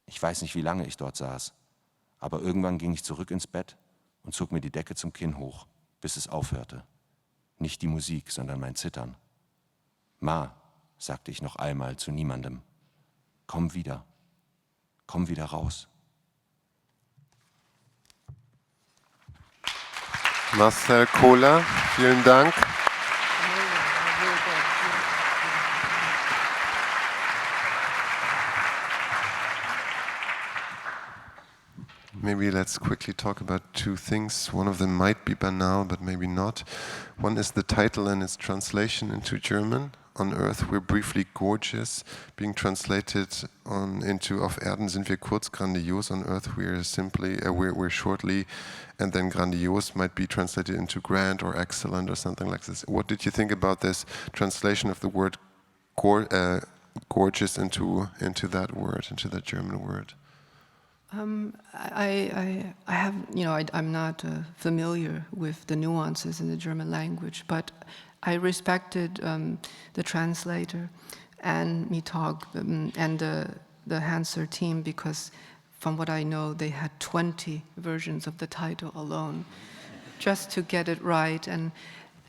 Ich weiß nicht, wie lange ich dort saß, aber irgendwann ging ich zurück ins Bett und zog mir die Decke zum Kinn hoch, bis es aufhörte. Nicht die Musik, sondern mein Zittern. Ma, sagte ich noch einmal zu niemandem, komm wieder raus. Marcel Kohler, vielen Dank. Maybe let's quickly talk about two things. One of them might be banal, but maybe not. One is the title and its translation into German. On Earth we're briefly gorgeous, being translated into Auf Erden sind wir kurz grandios. On Earth we're simply, we're shortly, and then grandios might be translated into grand or excellent or something like this. What did you think about this translation of the word gorgeous into that word, into that German word? I have, I'm not familiar with the nuances in the German language, but I respected the translator and Mittag and the Hanser team because, from what I know, they had 20 versions of the title alone, just to get it right. And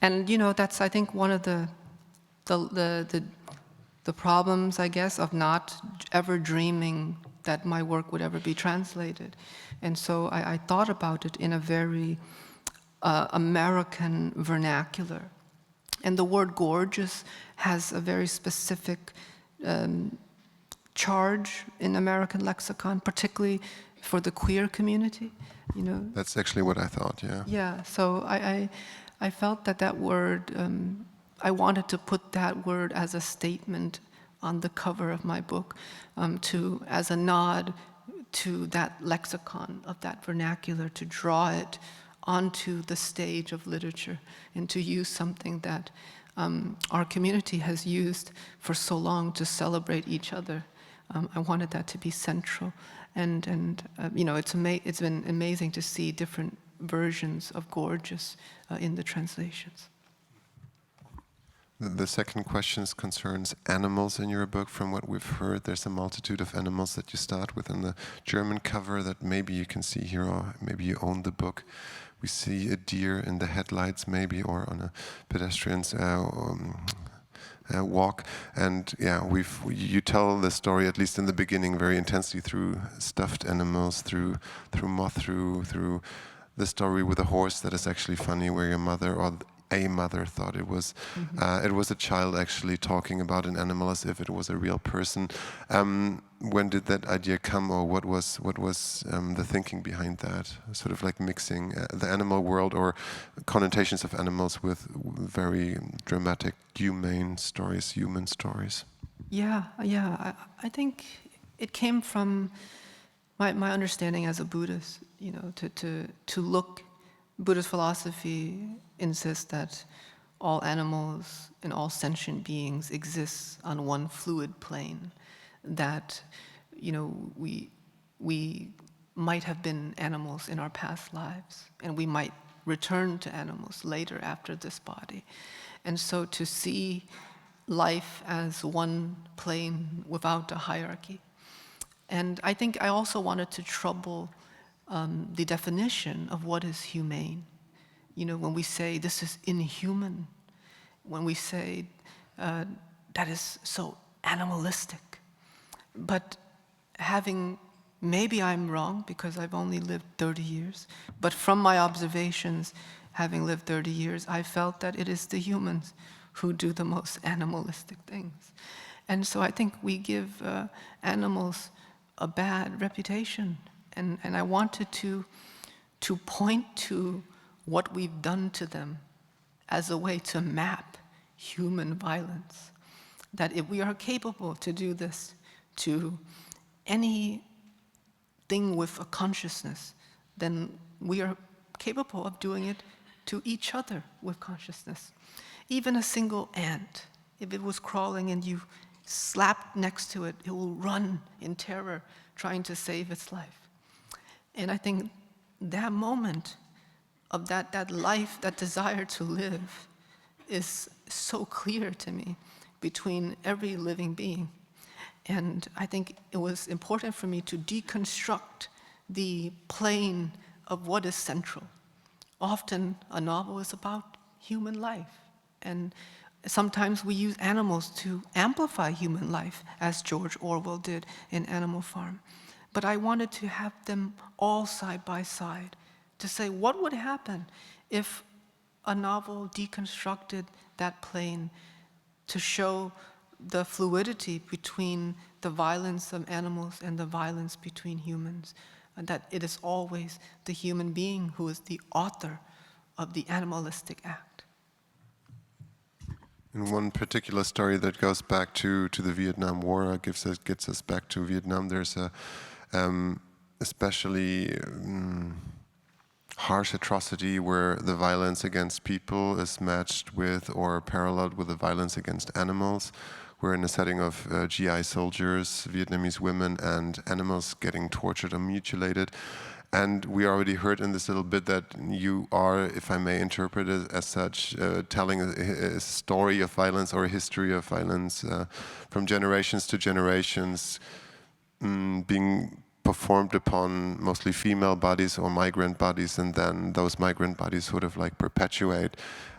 that's, I think, one of the problems, I guess, of not ever dreaming that my work would ever be translated. And so I thought about it in a very American vernacular. And the word gorgeous has a very specific charge in American lexicon, particularly for the queer community. That's actually what I thought, yeah. Yeah, so I felt that word, I wanted to put that word as a statement on the cover of my book, as a nod to that lexicon of that vernacular, to draw it onto the stage of literature and to use something that our community has used for so long to celebrate each other. I wanted that to be central, and it's been amazing to see different versions of gorgeous in the translations. The second question concerns animals in your book. From what we've heard, there's a multitude of animals that you start with in the German cover that maybe you can see here, or maybe you own the book. We see a deer in the headlights, maybe, or on a pedestrian's walk. And yeah, you tell the story, at least in the beginning, very intensely through stuffed animals, through moth, through the story with a horse that is actually funny, where your mother or a mother thought it was a child actually talking about an animal as if it was a real person. When did that idea come, or what was the thinking behind that? Sort of like mixing the animal world or connotations of animals with very dramatic human stories. Yeah. I think it came from my understanding as a Buddhist, to look. Buddhist philosophy insists that all animals and all sentient beings exist on one fluid plane, that, we might have been animals in our past lives, and we might return to animals later after this body. And so to see life as one plane without a hierarchy. And I think I also wanted to trouble the definition of what is humane. When we say this is inhuman, when we say that is so animalistic. But maybe I'm wrong because I've only lived 30 years, but from my observations, having lived 30 years, I felt that it is the humans who do the most animalistic things. And so I think we give animals a bad reputation. And I wanted to point to what we've done to them as a way to map human violence. That if we are capable to do this to anything with a consciousness, then we are capable of doing it to each other with consciousness. Even a single ant, if it was crawling and you slapped next to it, it will run in terror, trying to save its life. And I think that moment of that life, that desire to live, is so clear to me between every living being. And I think it was important for me to deconstruct the plane of what is central. Often a novel is about human life. And sometimes we use animals to amplify human life, as George Orwell did in Animal Farm. But I wanted to have them all side by side, to say what would happen if a novel deconstructed that plane to show the fluidity between the violence of animals and the violence between humans, and that it is always the human being who is the author of the animalistic act. In one particular story that goes back to the Vietnam War, gets us back to Vietnam, there's a especially harsh atrocity where the violence against people is matched with or paralleled with the violence against animals. We're in a setting of GI soldiers, Vietnamese women, and animals getting tortured or mutilated. And we already heard in this little bit that you are, if I may interpret it as such, telling a story of violence or a history of violence from generations to generations, being performed upon mostly female bodies or migrant bodies, and then those migrant bodies sort of like perpetuate,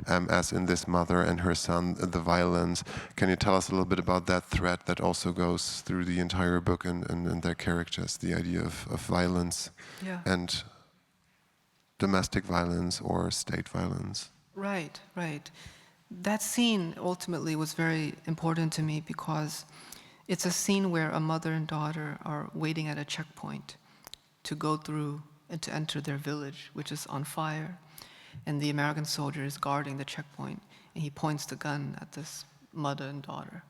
as in this mother and her son, the violence. Can you tell us a little bit about that thread that also goes through the entire book and their characters, the idea of violence and domestic violence or state violence? Right. That scene ultimately was very important to me because it's a scene where a mother and daughter are waiting at a checkpoint to go through and to enter their village, which is on fire. And the American soldier is guarding the checkpoint, and he points the gun at this mother and daughter.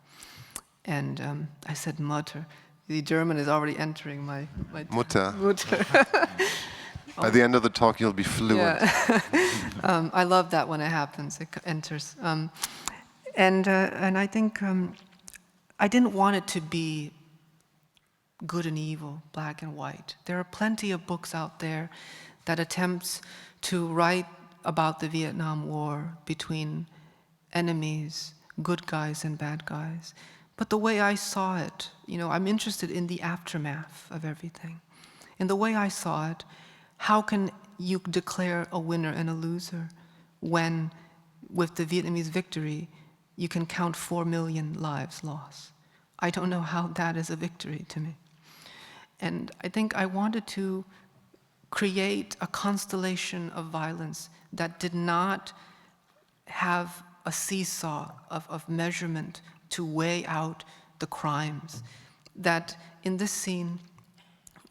And I said Mutter. The German is already entering my Mutter. Mutter. By the end of the talk, you'll be fluent. Yeah. I love that when it happens. It enters. And I think I didn't want it to be good and evil, black and white. There are plenty of books out there that attempts to write about the Vietnam War between enemies, good guys and bad guys. But the way I saw it, I'm interested in the aftermath of everything. In the way I saw it, how can you declare a winner and a loser when, with the Vietnamese victory, you can count 4 million lives lost? I don't know how that is a victory to me. And I think I wanted to create a constellation of violence that did not have a seesaw of measurement to weigh out the crimes. That in this scene,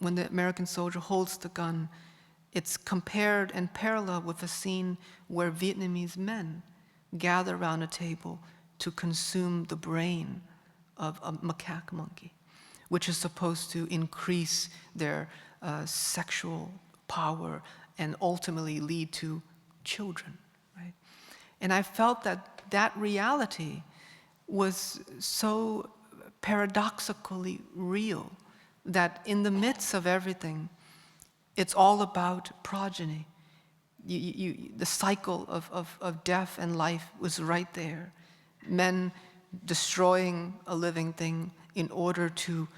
when the American soldier holds the gun, it's compared and parallel with a scene where Vietnamese men gather around a table to consume the brain of a macaque monkey, which is supposed to increase their sexual power and ultimately lead to children, right? And I felt that that reality was so paradoxically real that in the midst of everything, it's all about progeny. The cycle of death and life was right there. Men destroying a living thing in order to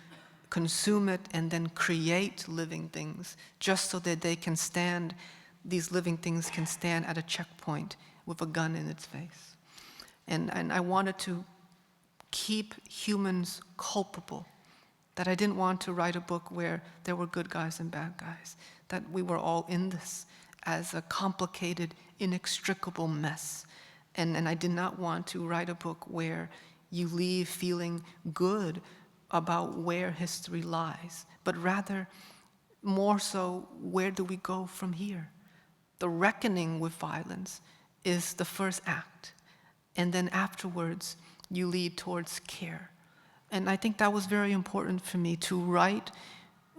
consume it and then create living things just so that they can stand, these living things can stand at a checkpoint with a gun in its face. And I wanted to keep humans culpable, that I didn't want to write a book where there were good guys and bad guys, that we were all in this as a complicated, inextricable mess. And I did not want to write a book where you leave feeling good about where history lies, but rather, more so, where do we go from here? The reckoning with violence is the first act, and then afterwards, you lead towards care. And I think that was very important for me to write,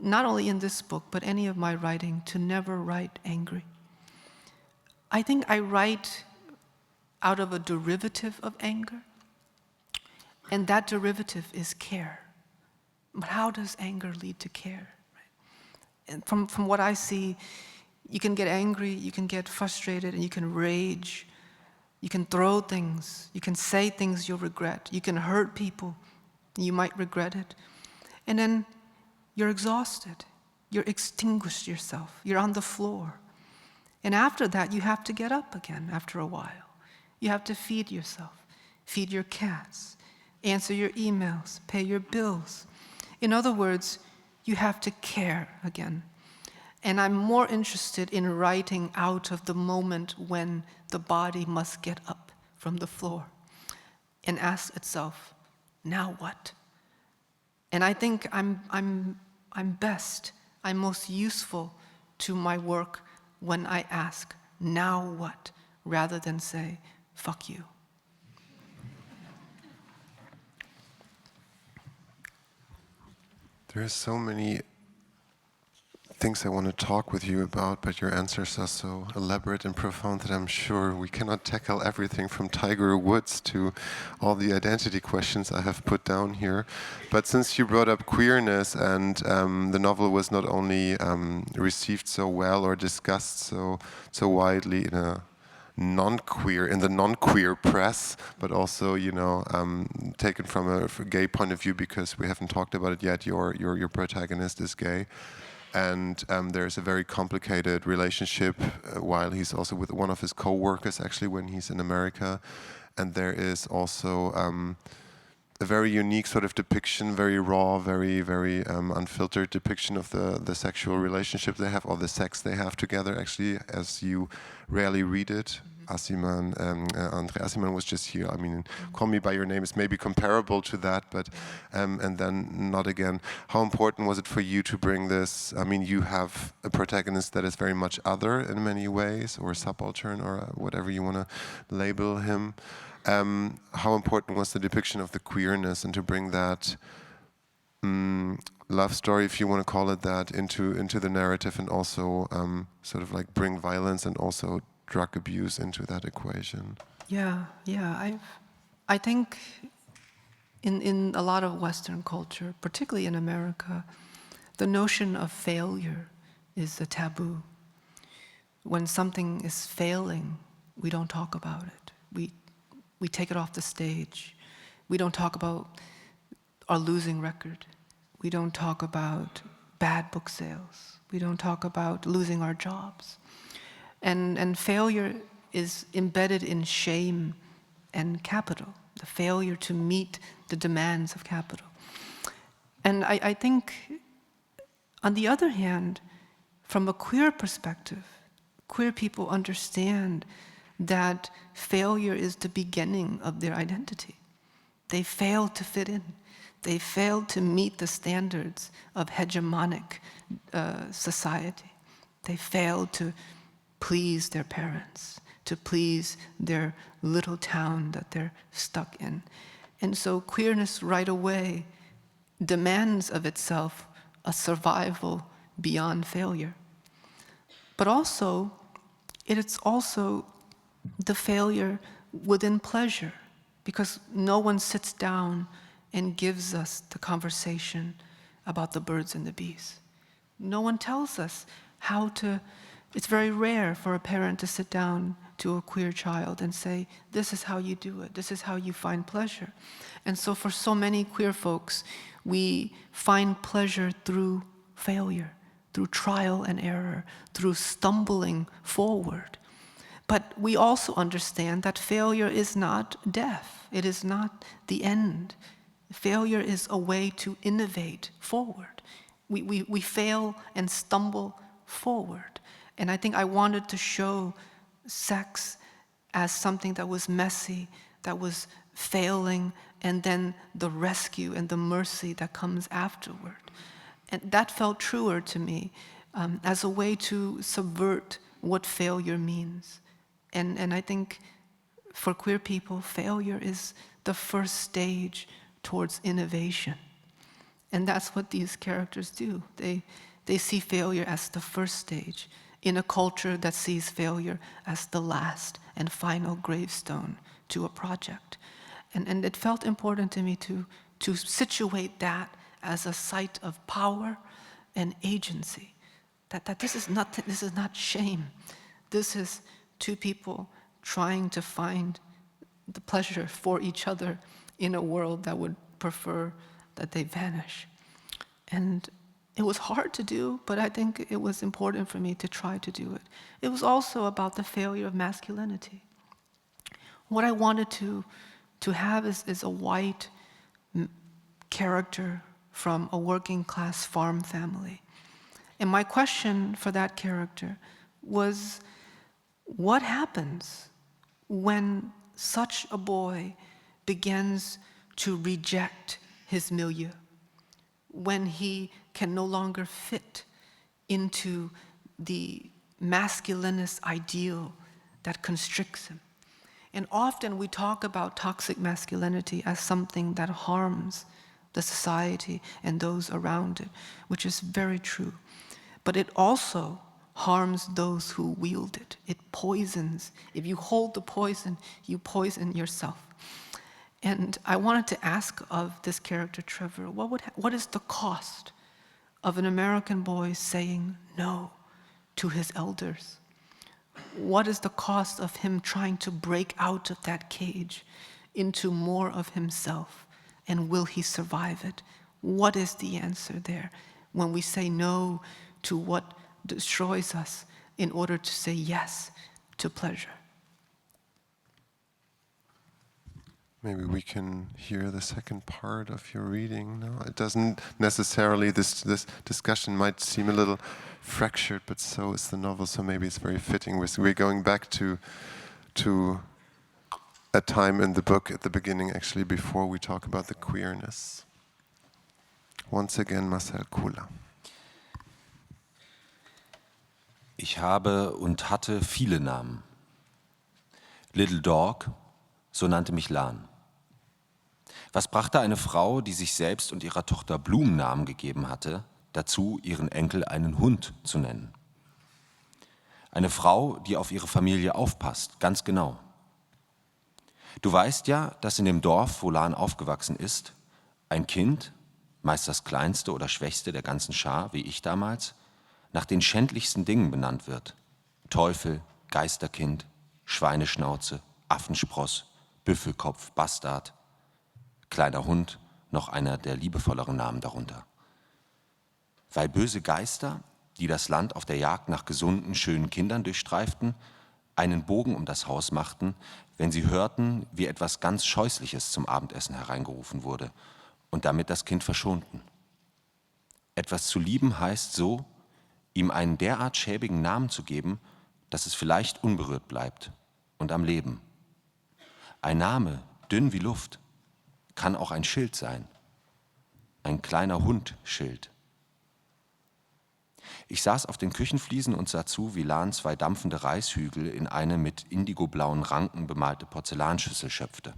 not only in this book, but any of my writing, to never write angry. I think I write out of a derivative of anger, and that derivative is care. But how does anger lead to care? And from what I see, you can get angry, you can get frustrated, and you can rage. You can throw things, you can say things you'll regret, you can hurt people, you might regret it. And then you're exhausted, you're extinguished yourself, you're on the floor. And after that, you have to get up again after a while. You have to feed yourself, feed your cats, answer your emails, pay your bills. In other words, you have to care again. And I'm more interested in writing out of the moment when the body must get up from the floor and ask itself, now what? And I think I'm best, I'm most useful to my work when I ask, now what? Rather than say, fuck you. There are so many things I want to talk with you about, but your answers are so elaborate and profound that I'm sure we cannot tackle everything from Tiger Woods to all the identity questions I have put down here. But since you brought up queerness, and the novel was not only received so well or discussed so widely in the non-queer press, but also, taken from a gay point of view, because we haven't talked about it yet. Your protagonist is gay. And there's a very complicated relationship while he's also with one of his co-workers, actually, when he's in America. And there is also a very unique sort of depiction, very raw, very unfiltered depiction of the sexual relationship they have, or the sex they have together, actually, as you rarely read it. Asiman, Andre Asiman was just here. I mean, Call Me By Your Name is maybe comparable to that, but and then not again. How important was it for you to bring this? I mean, you have a protagonist that is very much other in many ways, or subaltern, or whatever you want to label him. How important was the depiction of the queerness, and to bring that love story, if you want to call it that, into the narrative, and also sort of like bring violence and also drug abuse into that equation? Yeah. I think in a lot of Western culture, particularly in America, the notion of failure is a taboo. When something is failing, we don't talk about it. We take it off the stage. We don't talk about our losing record. We don't talk about bad book sales. We don't talk about losing our jobs. And failure is embedded in shame and capital, the failure to meet the demands of capital. And I think, on the other hand, from a queer perspective, queer people understand that failure is the beginning of their identity. They fail to fit in. They fail to meet the standards of hegemonic society. They fail to please their parents, to please their little town that they're stuck in. And so queerness right away demands of itself a survival beyond failure. But also, it's also the failure within pleasure, because no one sits down and gives us the conversation about the birds and the bees. No one tells us how to, it's very rare for a parent to sit down to a queer child and say, this is how you do it, this is how you find pleasure. And so for so many queer folks, we find pleasure through failure, through trial and error, through stumbling forward. But we also understand that failure is not death. It is not the end. Failure is a way to innovate forward. We fail and stumble forward. And I think I wanted to show sex as something that was messy, that was failing, and then the rescue and the mercy that comes afterward. And that felt truer to me as a way to subvert what failure means. And I think for queer people, failure is the first stage towards innovation. And that's what these characters do. They see failure as the first stage in a culture that sees failure as the last and final gravestone to a project. And it felt important to me to situate that as a site of power and agency. That this is not shame. This is two people trying to find the pleasure for each other in a world that would prefer that they vanish. And it was hard to do, but I think it was important for me to try to do it. It was also about the failure of masculinity. What I wanted to have is a white character from a working class farm family. And my question for that character was, what happens when such a boy begins to reject his milieu, when he can no longer fit into the masculinist ideal that constricts him? And often we talk about toxic masculinity as something that harms the society and those around it, which is very true. But it also harms those who wield it. It poisons. If you hold the poison, you poison yourself. And I wanted to ask of this character, Trevor, what is the cost of an American boy saying no to his elders? What is the cost of him trying to break out of that cage into more of himself? And will he survive it? What is the answer there when we say no to what destroys us in order to say yes to pleasure? Maybe we can hear the second part of your reading now. It doesn't necessarily, this discussion might seem a little fractured, but so is the novel, so maybe it's very fitting. We're going back to a time in the book at the beginning, actually, before we talk about the queerness. Once again, Marcel Kula. Ich habe und hatte viele Namen. Little Dog, so nannte mich Lan. Was brachte eine Frau, die sich selbst und ihrer Tochter Blumennamen gegeben hatte, dazu, ihren Enkel einen Hund zu nennen? Eine Frau, die auf ihre Familie aufpasst, ganz genau. Du weißt ja, dass in dem Dorf, wo Lan aufgewachsen ist, ein Kind, meist das kleinste oder schwächste der ganzen Schar, wie ich damals, nach den schändlichsten Dingen benannt wird. Teufel, Geisterkind, Schweineschnauze, Affenspross, Büffelkopf, Bastard, kleiner Hund, noch einer der liebevolleren Namen darunter. Weil böse Geister, die das Land auf der Jagd nach gesunden, schönen Kindern durchstreiften, einen Bogen um das Haus machten, wenn sie hörten, wie etwas ganz Scheußliches zum Abendessen hereingerufen wurde und damit das Kind verschonten. Etwas zu lieben heißt so, ihm einen derart schäbigen Namen zu geben, dass es vielleicht unberührt bleibt und am Leben. Ein Name, dünn wie Luft, kann auch ein Schild sein. Ein kleiner Hundschild. Ich saß auf den Küchenfliesen und sah zu, wie Lan 2 dampfende Reishügel in eine mit indigoblauen Ranken bemalte Porzellanschüssel schöpfte.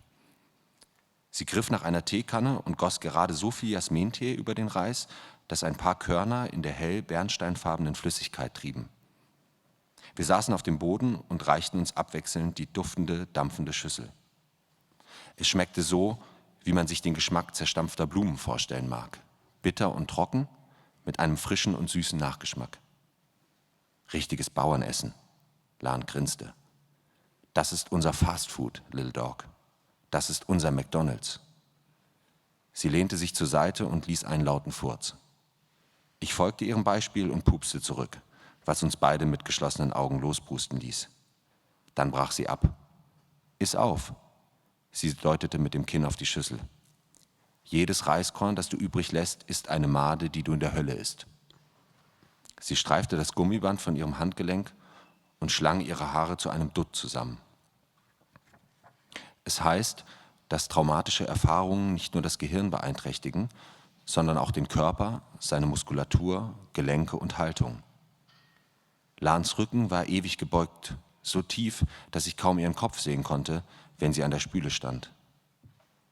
Sie griff nach einer Teekanne und goss gerade so viel Jasmintee über den Reis, dass ein paar Körner in der hell bernsteinfarbenen Flüssigkeit trieben. Wir saßen auf dem Boden und reichten uns abwechselnd die duftende, dampfende Schüssel. Es schmeckte so, wie man sich den Geschmack zerstampfter Blumen vorstellen mag. Bitter und trocken, mit einem frischen und süßen Nachgeschmack. Richtiges Bauernessen, Lan grinste. Das ist unser Fastfood, Little Dog. Das ist unser McDonald's. Sie lehnte sich zur Seite und ließ einen lauten Furz. Ich folgte ihrem Beispiel und pupste zurück, was uns beide mit geschlossenen Augen lospusten ließ. Dann brach sie ab. Iss auf. Sie deutete mit dem Kinn auf die Schüssel. Jedes Reiskorn, das du übrig lässt, ist eine Made, die du in der Hölle isst. Sie streifte das Gummiband von ihrem Handgelenk und schlang ihre Haare zu einem Dutt zusammen. Es heißt, dass traumatische Erfahrungen nicht nur das Gehirn beeinträchtigen, sondern auch den Körper, seine Muskulatur, Gelenke und Haltung. Lans Rücken war ewig gebeugt, so tief, dass ich kaum ihren Kopf sehen konnte, wenn sie an der Spüle stand.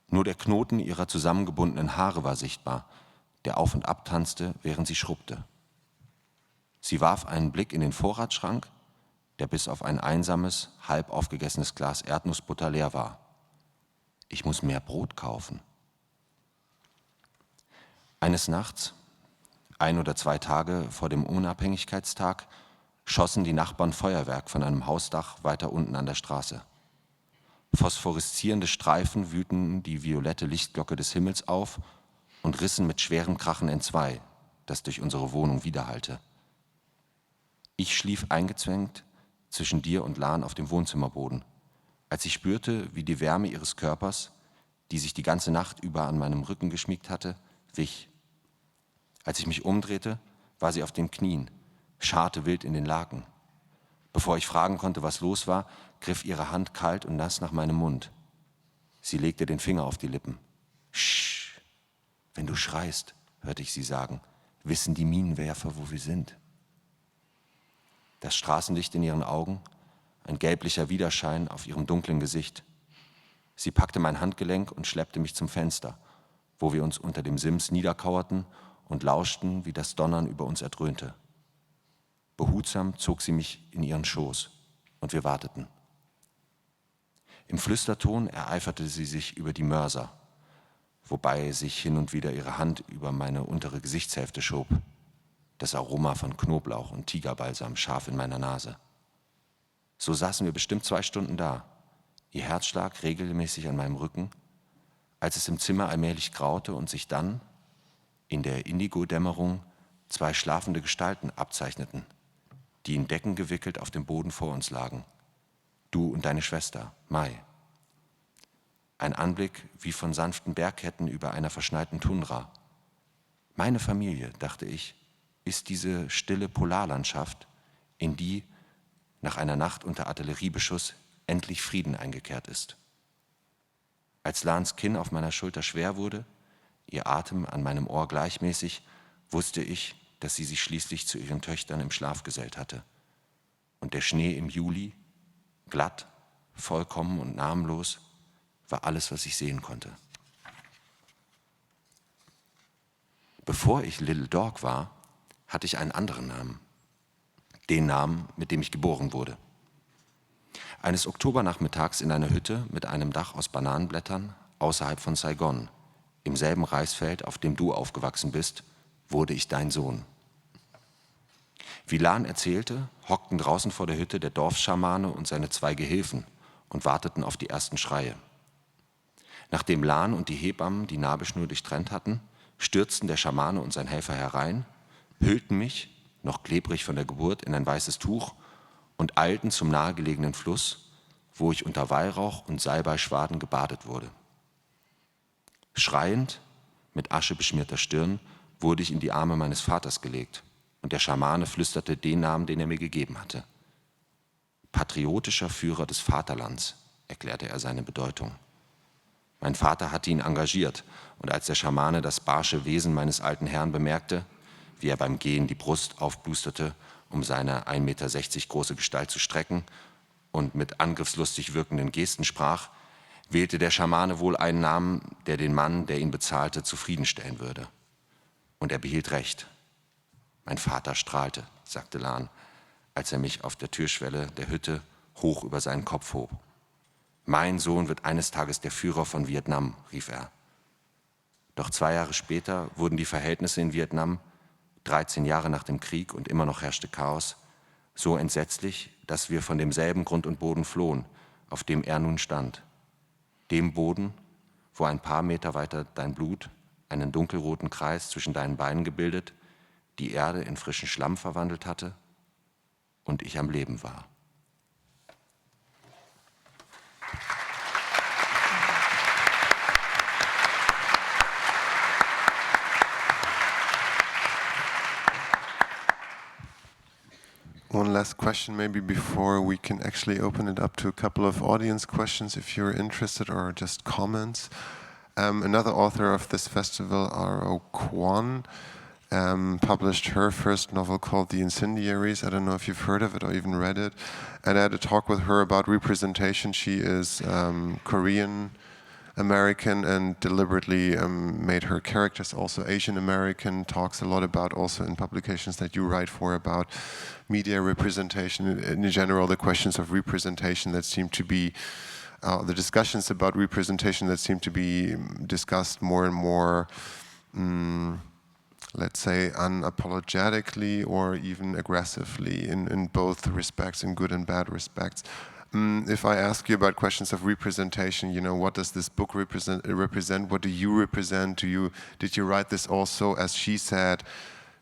Nur der Knoten ihrer zusammengebundenen Haare war sichtbar, der auf und ab tanzte, während sie schrubbte. Sie warf einen Blick in den Vorratsschrank, der bis auf ein einsames, halb aufgegessenes Glas Erdnussbutter leer war. Ich muss mehr Brot kaufen. Eines Nachts, 1 oder 2 Tage vor dem Unabhängigkeitstag, schossen die Nachbarn Feuerwerk von einem Hausdach weiter unten an der Straße. Phosphoreszierende Streifen wühlten die violette Lichtglocke des Himmels auf und rissen mit schwerem Krachen entzwei, das durch unsere Wohnung widerhallte. Ich schlief eingezwängt zwischen dir und Lan auf dem Wohnzimmerboden, als ich spürte, wie die Wärme ihres Körpers, die sich die ganze Nacht über an meinem Rücken geschmiegt hatte, wich. Als ich mich umdrehte, war sie auf den Knien, scharrte wild in den Laken. Bevor ich fragen konnte, was los war, griff ihre Hand kalt und nass nach meinem Mund. Sie legte den Finger auf die Lippen. »Sch, wenn du schreist«, hörte ich sie sagen, »wissen die Minenwerfer, wo wir sind.« Das Straßenlicht in ihren Augen, ein gelblicher Widerschein auf ihrem dunklen Gesicht. Sie packte mein Handgelenk und schleppte mich zum Fenster, wo wir uns unter dem Sims niederkauerten und lauschten, wie das Donnern über uns erdröhnte. Behutsam zog sie mich in ihren Schoß und wir warteten. Im Flüsterton ereiferte sie sich über die Mörser, wobei sich hin und wieder ihre Hand über meine untere Gesichtshälfte schob. Das Aroma von Knoblauch und Tigerbalsam scharf in meiner Nase. So saßen wir bestimmt 2 Stunden da, ihr Herzschlag regelmäßig an meinem Rücken, als es im Zimmer allmählich graute und sich dann, in der Indigo-Dämmerung, 2 schlafende Gestalten abzeichneten, die in Decken gewickelt auf dem Boden vor uns lagen. Du und deine Schwester, Mai. Ein Anblick wie von sanften Bergketten über einer verschneiten Tundra. Meine Familie, dachte ich, ist diese stille Polarlandschaft, in die nach einer Nacht unter Artilleriebeschuss endlich Frieden eingekehrt ist. Als Lans Kinn auf meiner Schulter schwer wurde, ihr Atem an meinem Ohr gleichmäßig, wusste ich, dass sie sich schließlich zu ihren Töchtern im Schlaf gesellt hatte. Und der Schnee im Juli, glatt, vollkommen und namenlos, war alles, was ich sehen konnte. Bevor ich Little Dog war, hatte ich einen anderen Namen. Den Namen, mit dem ich geboren wurde. Eines Oktobernachmittags in einer Hütte mit einem Dach aus Bananenblättern außerhalb von Saigon, im selben Reisfeld, auf dem du aufgewachsen bist, wurde ich dein Sohn. Wie Lan erzählte, hockten draußen vor der Hütte der Dorfschamane und seine 2 Gehilfen und warteten auf die ersten Schreie. Nachdem Lan und die Hebammen die Nabelschnur durchtrennt hatten, stürzten der Schamane und sein Helfer herein, hüllten mich, noch klebrig von der Geburt, in ein weißes Tuch und eilten zum nahegelegenen Fluss, wo ich unter Weihrauch und Salbeischwaden gebadet wurde. Schreiend, mit Asche beschmierter Stirn, wurde ich in die Arme meines Vaters gelegt und der Schamane flüsterte den Namen, den er mir gegeben hatte. Patriotischer Führer des Vaterlands, erklärte er seine Bedeutung. Mein Vater hatte ihn engagiert und als der Schamane das barsche Wesen meines alten Herrn bemerkte, wie er beim Gehen die Brust aufblusterte, um seine 1,60 Meter große Gestalt zu strecken und mit angriffslustig wirkenden Gesten sprach, wählte der Schamane wohl einen Namen, der den Mann, der ihn bezahlte, zufriedenstellen würde. Und er behielt recht. Mein Vater strahlte, sagte Lan, als er mich auf der Türschwelle der Hütte hoch über seinen Kopf hob. Mein Sohn wird eines Tages der Führer von Vietnam, rief er. Doch 2 Jahre später wurden die Verhältnisse in Vietnam, 13 Jahre nach dem Krieg und immer noch herrschte Chaos, so entsetzlich, dass wir von demselben Grund und Boden flohen, auf dem er nun stand. Dem Boden, wo ein paar Meter weiter dein Blut einen dunkelroten Kreis zwischen deinen Beinen gebildet, die Erde in frischen Schlamm verwandelt hatte und ich am Leben war. One last question maybe before we can actually open it up to a couple of audience questions if you're interested, or just comments. Another author of this festival, R.O. Kwon, published her first novel called The Incendiaries. I don't know if you've heard of it or even read it. And I had a talk with her about representation. She is Korean American and deliberately made her characters also Asian American, talks a lot about also in publications that you write for about media representation, in general the questions of representation that seem to be, the discussions about representation that seem to be discussed more and more, let's say unapologetically or even aggressively in both respects, in good and bad respects. If I ask you about questions of representation, you know, what does this book represent? What do you represent? Did you write this also, as she said?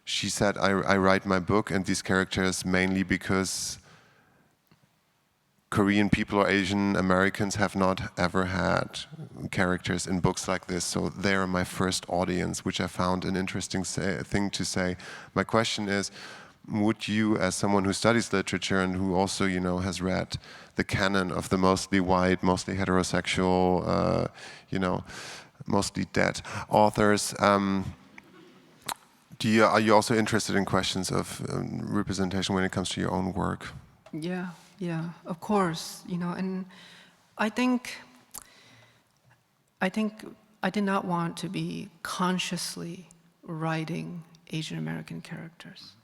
She said, I write my book and these characters mainly because Korean people or Asian Americans have not ever had characters in books like this, so they are my first audience, which I found an interesting thing to say. My question is, would you, as someone who studies literature and who also, you know, has read the canon of the mostly white, mostly heterosexual, you know, mostly dead authors, are you also interested in questions of representation when it comes to your own work? Yeah, of course, you know, and I think I did not want to be consciously writing Asian American characters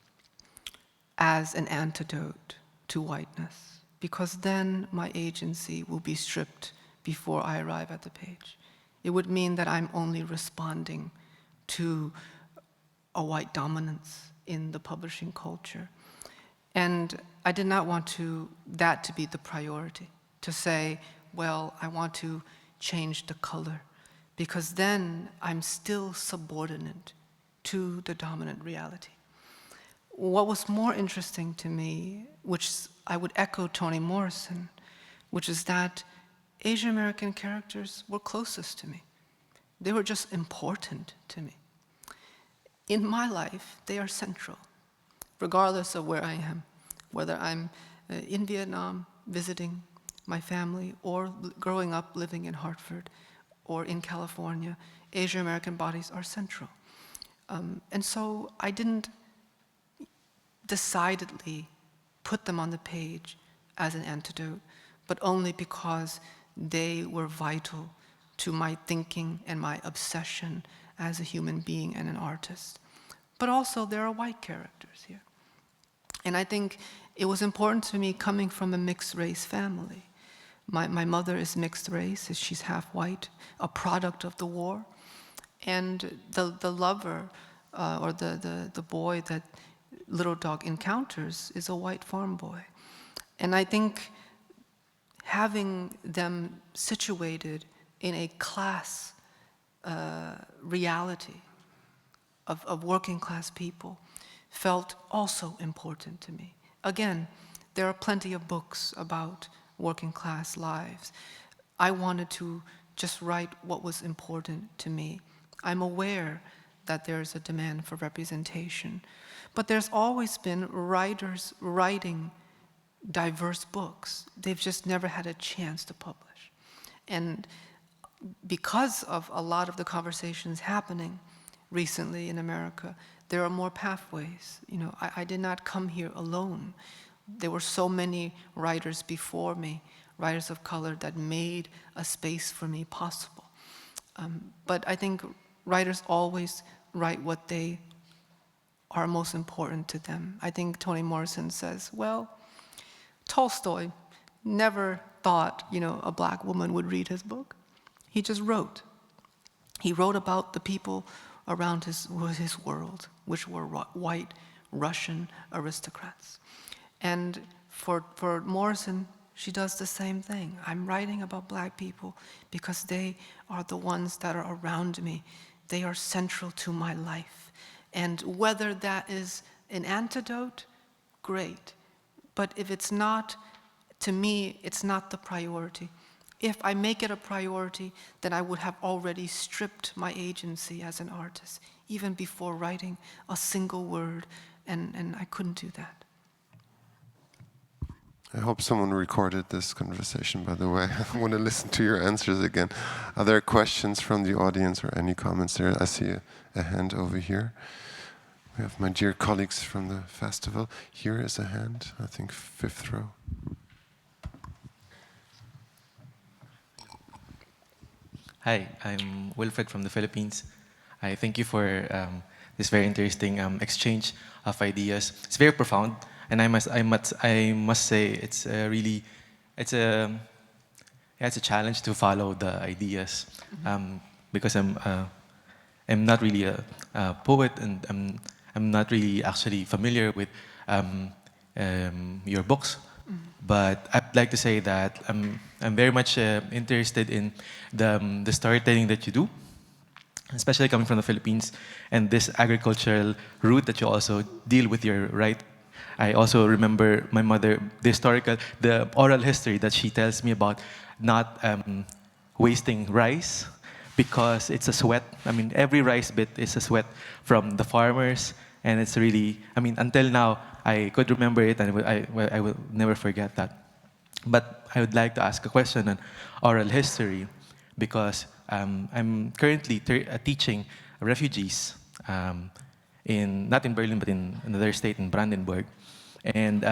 as an antidote to whiteness, because then my agency will be stripped before I arrive at the page. It would mean that I'm only responding to a white dominance in the publishing culture. And I did not want that to be the priority, to say, well, I want to change the color, because then I'm still subordinate to the dominant reality. What was more interesting to me, which I would echo Toni Morrison, which is that Asian American characters were closest to me. They were just important to me. In my life, they are central, regardless of where I am, whether I'm in Vietnam visiting my family or growing up living in Hartford or in California. Asian American bodies are central. And so I didn't decidedly put them on the page as an antidote, but only because they were vital to my thinking and my obsession as a human being and an artist. But also there are white characters here. And I think it was important to me coming from a mixed race family. My mother is mixed race, she's half white, a product of the war. And the lover, or the boy that Little Dog encounters is a white farm boy. And I think having them situated in a class reality of working class people felt also important to me. Again, there are plenty of books about working class lives. I wanted to just write what was important to me. I'm aware that there's a demand for representation, but there's always been writers writing diverse books. They've just never had a chance to publish. And because of a lot of the conversations happening recently in America, there are more pathways. You know, I did not come here alone. There were so many writers before me writers of color that made a space for me possible. But I think writers always write what they are most important to them. I think Toni Morrison says, well, Tolstoy never thought, a black woman would read his book. He just wrote. He wrote about the people around his world, which were white Russian aristocrats. And for Morrison, she does the same thing. I'm writing about black people because they are the ones that are around me. They are central to my life. And whether that is an antidote, great. But if it's not, to me, it's not the priority. If I make it a priority, then I would have already stripped my agency as an artist, even before writing a single word, and I couldn't do that. I hope someone recorded this conversation, by the way. I want to listen to your answers again. Are there questions from the audience or any comments there? I see a hand over here. We have my dear colleagues from the festival. Here is a hand, I think 5th row. Hi, I'm Wilfred from the Philippines. I thank you for this very interesting exchange of ideas. It's very profound, and I must say it's a challenge to follow the ideas, because I'm not really a poet, and I'm not really actually familiar with your books. But I'd like to say that I'm very much interested in the storytelling that you do, especially coming from the Philippines, and this agricultural route that you also deal with your right. I also remember my mother, the oral history that she tells me about not wasting rice because it's a sweat. I mean, every rice bit is a sweat from the farmers, and it's really, until now, I could remember it, and I will never forget that. But I would like to ask a question on oral history, because I'm currently teaching refugees not in Berlin, but in another state, in Brandenburg. And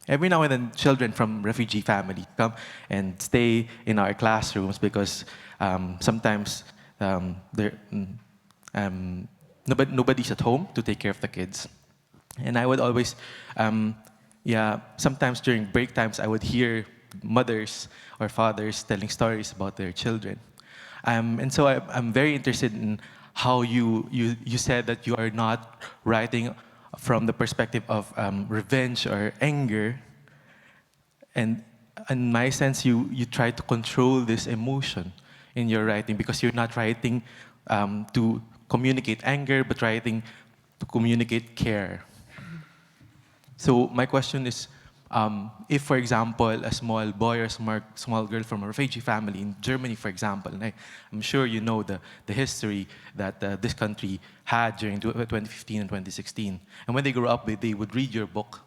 every now and then, children from refugee families come and stay in our classrooms because sometimes nobody's at home to take care of the kids. And I would always, sometimes during break times, I would hear mothers or fathers telling stories about their children. And so I'm very interested in how you said that you are not writing from the perspective of revenge or anger. And in my sense, you try to control this emotion in your writing, because you're not writing to communicate anger, but writing to communicate care. So my question is, if, for example, a small boy or small girl from a refugee family in Germany, for example, and I'm sure you know the history that this country had during 2015 and 2016, and when they grow up, they would read your book,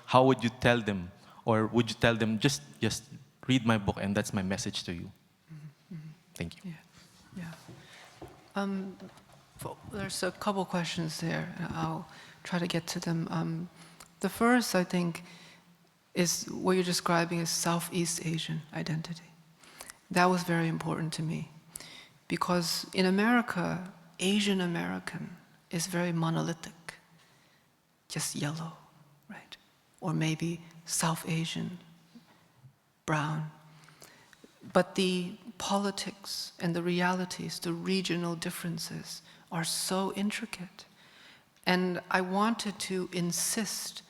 how would you tell them? Or would you tell them, just read my book and that's my message to you? Thank you. Yeah. There's a couple questions there, and I'll try to get to them. The first, I think, is what you're describing as Southeast Asian identity. That was very important to me, because in America, Asian American is very monolithic, just yellow, right? Or maybe South Asian, brown. But the politics and the realities, the regional differences are so intricate. And I wanted to insist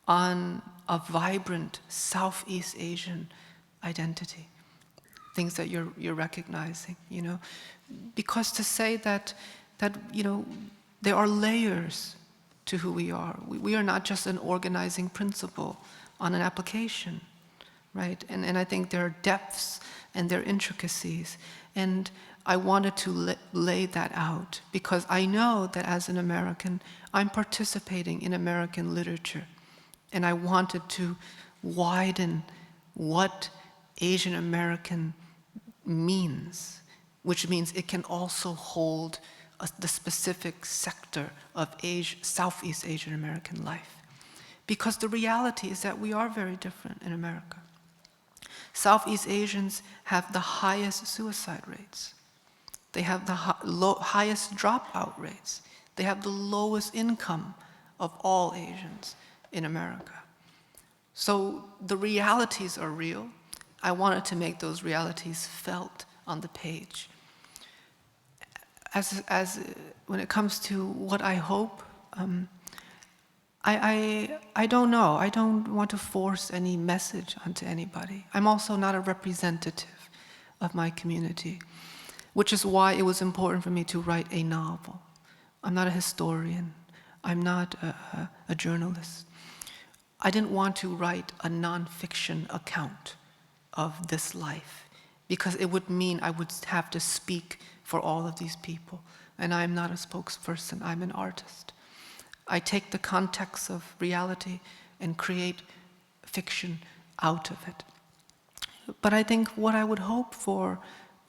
on a vibrant Southeast Asian identity, things that you're recognizing, because to say that there are layers to who we are. We are not just an organizing principle on an application, right? And I think there are depths and there are intricacies, and I wanted to lay that out, because I know that as an American, I'm participating in American literature. And I wanted to widen what Asian American means, which means it can also hold the specific sector of Southeast Asian American life. Because the reality is that we are very different in America. Southeast Asians have the highest suicide rates. They have the highest dropout rates. They have the lowest income of all Asians in America. So the realities are real. I wanted to make those realities felt on the page. When it comes to what I hope, I don't know. I don't want to force any message onto anybody. I'm also not a representative of my community, which is why it was important for me to write a novel. I'm not a historian. I'm not a journalist. I didn't want to write a nonfiction account of this life because it would mean I would have to speak for all of these people. And I'm not a spokesperson, I'm an artist. I take the context of reality and create fiction out of it. But I think what I would hope for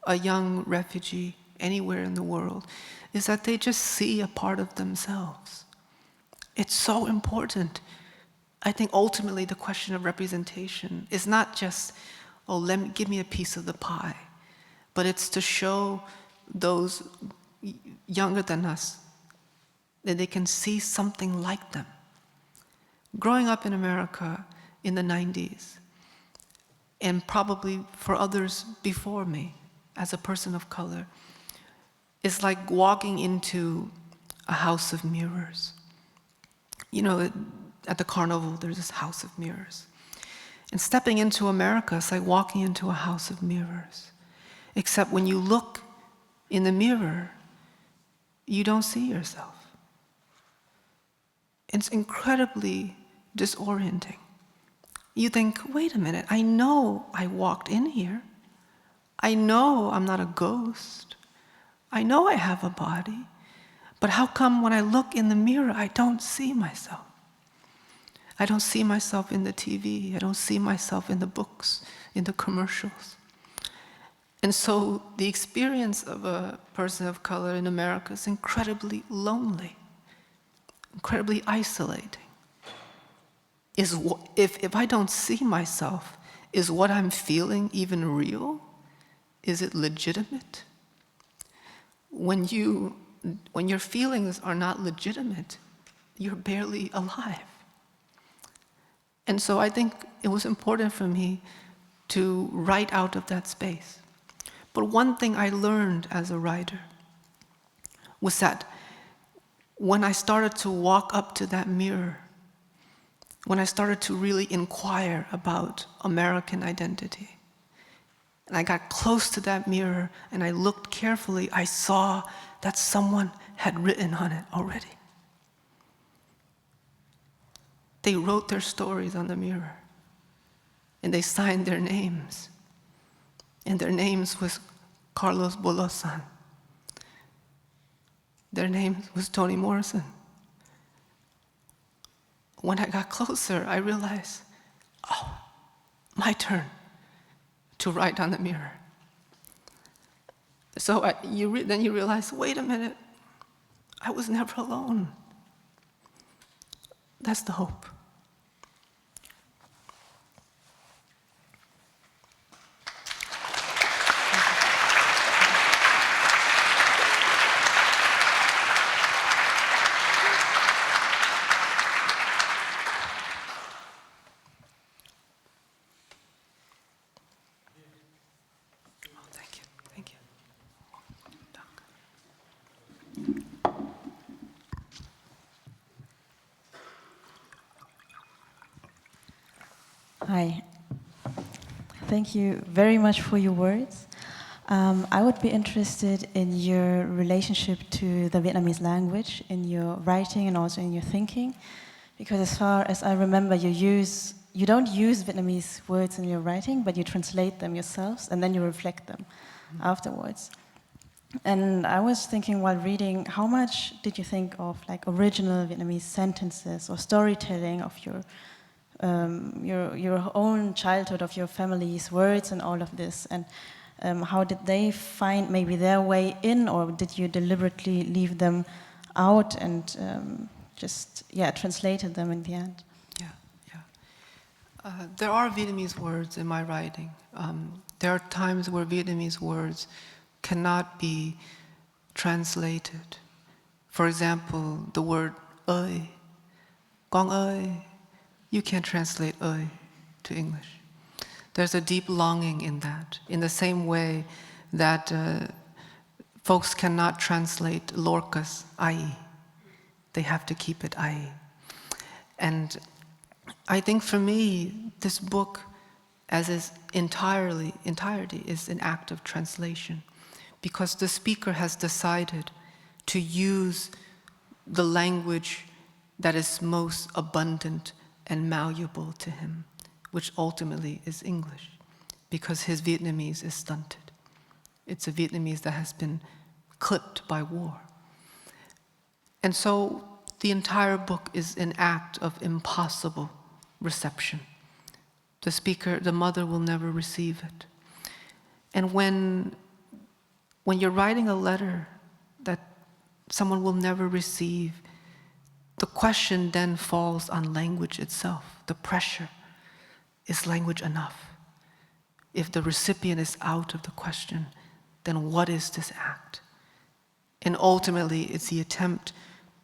a young refugee anywhere in the world is that they just see a part of themselves. It's so important. I think ultimately the question of representation is not just, oh, give me a piece of the pie, but it's to show those younger than us that they can see something like them. Growing up in America in the 90s, and probably for others before me, as a person of color, is like walking into a house of mirrors. You know, at the carnival, there's this house of mirrors. And stepping into America is like walking into a house of mirrors. Except when you look in the mirror, you don't see yourself. It's incredibly disorienting. You think, wait a minute, I know I walked in here. I know I'm not a ghost. I know I have a body. But how come when I look in the mirror, I don't see myself? I don't see myself in the TV. I don't see myself in the books, in the commercials. And so the experience of a person of color in America is incredibly lonely, incredibly isolating. If I don't see myself, is what I'm feeling even real? Is it legitimate? When your feelings are not legitimate, you're barely alive. And so I think it was important for me to write out of that space. But one thing I learned as a writer was that when I started to walk up to that mirror, when I started to really inquire about American identity, and I got close to that mirror and I looked carefully, I saw that someone had written on it already. They wrote their stories on the mirror and they signed their names. And their names was Carlos Bolosan. Their name was Toni Morrison. When I got closer, I realized, oh, my turn to write on the mirror. So then you realize, wait a minute, I was never alone. That's the hope. Hi. Thank you very much for your words. I would be interested in your relationship to the Vietnamese language in your writing and also in your thinking, because as far as I remember, you don't use Vietnamese words in your writing, but you translate them yourselves and then you reflect them afterwards. And I was thinking while reading, how much did you think of like original Vietnamese sentences or storytelling of your own childhood, of your family's words and all of this, and how did they find maybe their way in, or did you deliberately leave them out and just translated them in the end? There are Vietnamese words in my writing. There are times where Vietnamese words cannot be translated. For example, the word ơi, con ơi, you can't translate ơi to English. There's a deep longing in that, in the same way that folks cannot translate Lorca's ai. They have to keep it ai. And I think for me, this book, as its entirety, is an act of translation, because the speaker has decided to use the language that is most abundant and malleable to him, which ultimately is English, because his Vietnamese is stunted. It's a Vietnamese that has been clipped by war. And so the entire book is an act of impossible reception. The speaker, the mother, will never receive it. And when you're writing a letter that someone will never receive, the question then falls on language itself. The pressure, is language enough? If the recipient is out of the question, then what is this act? And ultimately, it's the attempt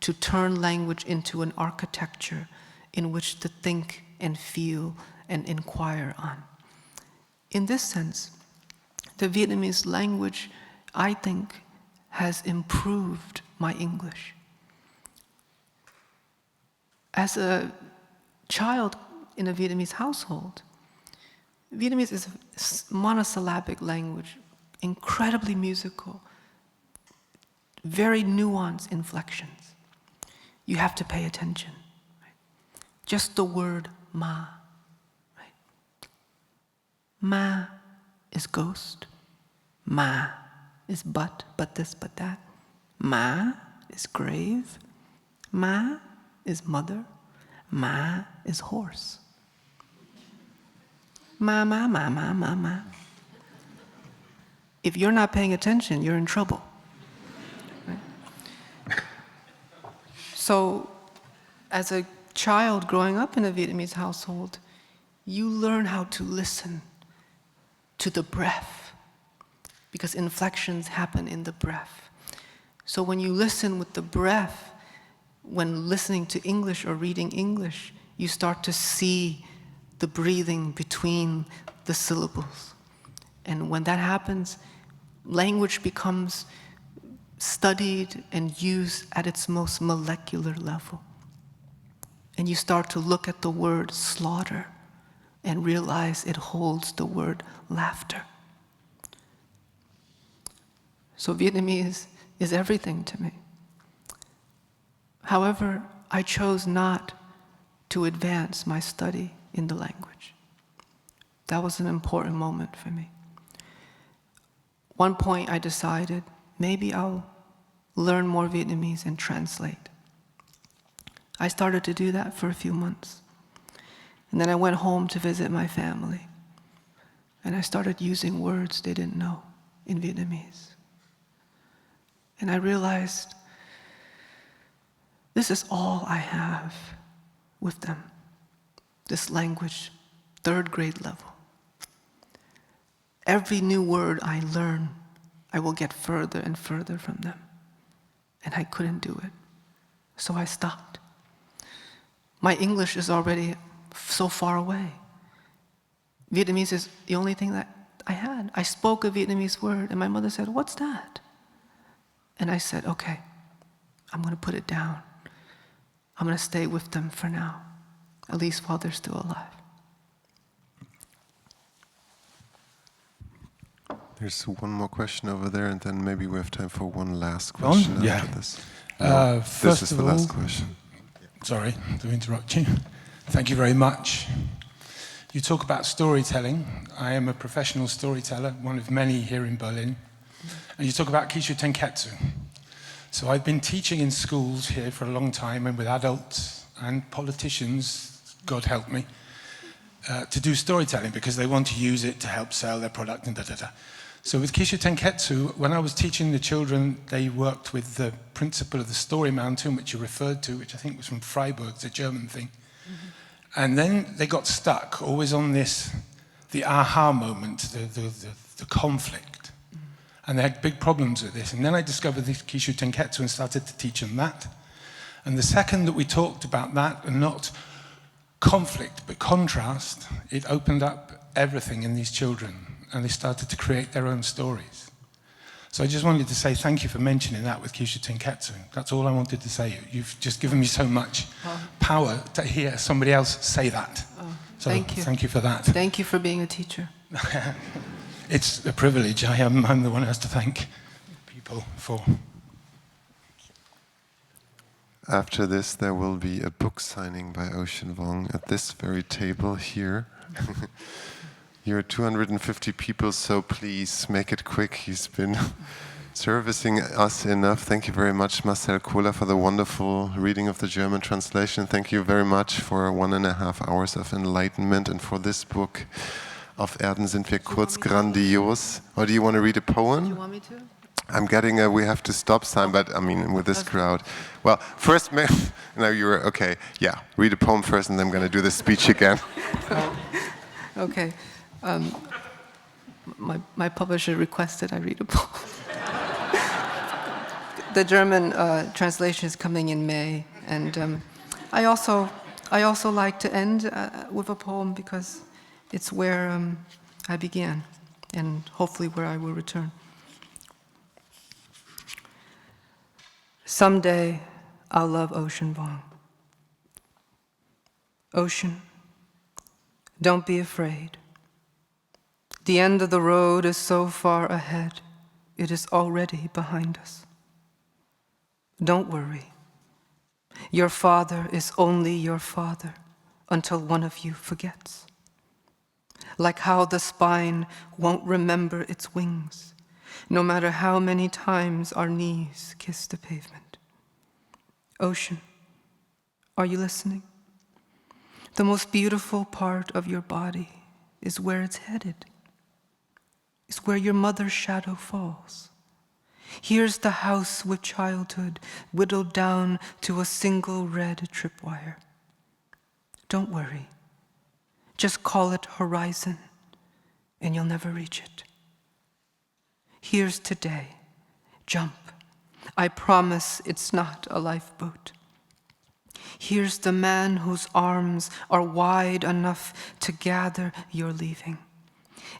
to turn language into an architecture in which to think and feel and inquire on. In this sense, the Vietnamese language, I think, has improved my English. As a child in a Vietnamese household, Vietnamese is a monosyllabic language, incredibly musical, very nuanced inflections. You have to pay attention. Right? Just the word ma. Right? Ma is ghost. Ma is but this, but that. Ma is grave. Ma is mother. Ma is horse. Ma, ma, ma, ma, ma, ma. If you're not paying attention, you're in trouble. Right? So, as a child growing up in a Vietnamese household, you learn how to listen to the breath, because inflections happen in the breath. So when you listen with the breath, when listening to English or reading English, you start to see the breathing between the syllables. And when that happens, language becomes studied and used at its most molecular level. And you start to look at the word slaughter and realize it holds the word laughter. So Vietnamese is everything to me. However, I chose not to advance my study in the language. That was an important moment for me. One point I decided, maybe I'll learn more Vietnamese and translate. I started to do that for a few months. And then I went home to visit my family. And I started using words they didn't know in Vietnamese. And I realized this is all I have with them, this language, third grade level. Every new word I learn, I will get further and further from them. And I couldn't do it, so I stopped. My English is already so far away. Vietnamese is the only thing that I had. I spoke a Vietnamese word, and my mother said, "What's that?" And I said, "Okay, I'm going to put it down. I'm going to stay with them for now, at least while they're still alive." There's one more question over there, and then maybe we have time for one last question after Yeah. this. No, First this is of the last all, question. sorry to interrupt you. Thank you very much. You talk about storytelling. I am a professional storyteller, one of many here in Berlin. And you talk about Kishu Tenketsu. So I've been teaching in schools here for a long time, and with adults and politicians, God help me, to do storytelling because they want to use it to help sell their product and da-da-da. So with Kishu Tenketsu, when I was teaching the children, they worked with the principle of the story mountain, which you referred to, which I think was from Freiburg, it's a German thing. And then they got stuck, always on this, the aha moment, the conflict. And they had big problems with this. And then I discovered the Kishu Tenketsu and started to teach them that. And the second that we talked about that, and not conflict, but contrast, it opened up everything in these children. And they started to create their own stories. So I just wanted to say thank you for mentioning that with Kishu Tenketsu. That's all I wanted to say. You've just given me so much power to hear somebody else say that. So thank you. Thank you for that. Thank you for being a teacher. It's a privilege. I'm the one who has to thank people for. After this, there will be a book signing by Ocean Vuong at this very table here. You're 250 people, so please make it quick. He's been servicing us enough. Thank you very much, Marcel Kohler, for the wonderful reading of the German translation. Thank you very much for 1.5 hours of enlightenment and for this book. Auf Erden sind wir kurz grandios. Or do you want to read a poem? Do you want me to? I'm getting a we have to stop sign, but I mean, with this crowd. Well, first, no, you were, okay, yeah, read a poem first and then I'm going to do the speech again. Okay. My publisher requested I read a poem. The German translation is coming in May, and I also like to end with a poem because it's where I began, and hopefully where I will return. Someday I'll love Ocean Vuong. Ocean, don't be afraid. The end of the road is so far ahead, it is already behind us. Don't worry. Your father is only your father until one of you forgets. Like how the spine won't remember its wings, no matter how many times our knees kiss the pavement. Ocean, are you listening? The most beautiful part of your body is where it's headed. It's where your mother's shadow falls. Here's the house with childhood whittled down to a single red tripwire. Don't worry. Just call it horizon, and you'll never reach it. Here's today. Jump. I promise it's not a lifeboat. Here's the man whose arms are wide enough to gather your leaving.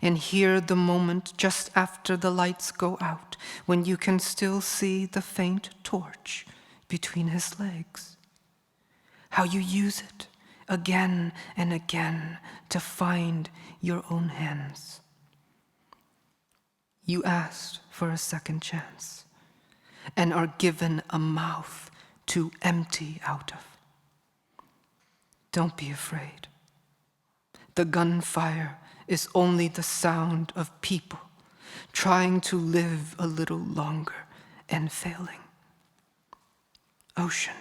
And hear the moment just after the lights go out, when you can still see the faint torch between his legs. How you use it again and again to find your own hands. You asked for a second chance and are given a mouth to empty out of. Don't be afraid. The gunfire is only the sound of people trying to live a little longer and failing. Ocean,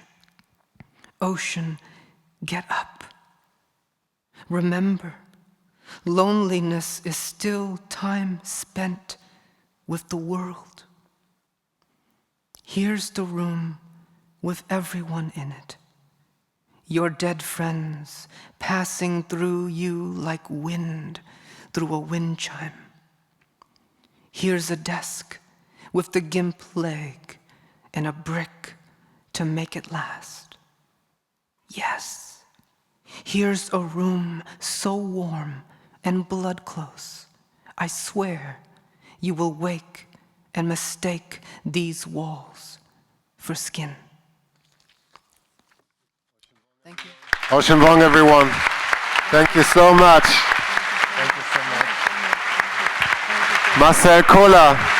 ocean, get up. Remember, loneliness is still time spent with the world. Here's the room with everyone in it. Your dead friends passing through you like wind through a wind chime. Here's a desk with the gimp leg and a brick to make it last. Yes, here's a room so warm and blood close. I swear you will wake and mistake these walls for skin. Thank you. Ocean Vuong, everyone. Thank you so much. Thank you so much. Marcel Kohler.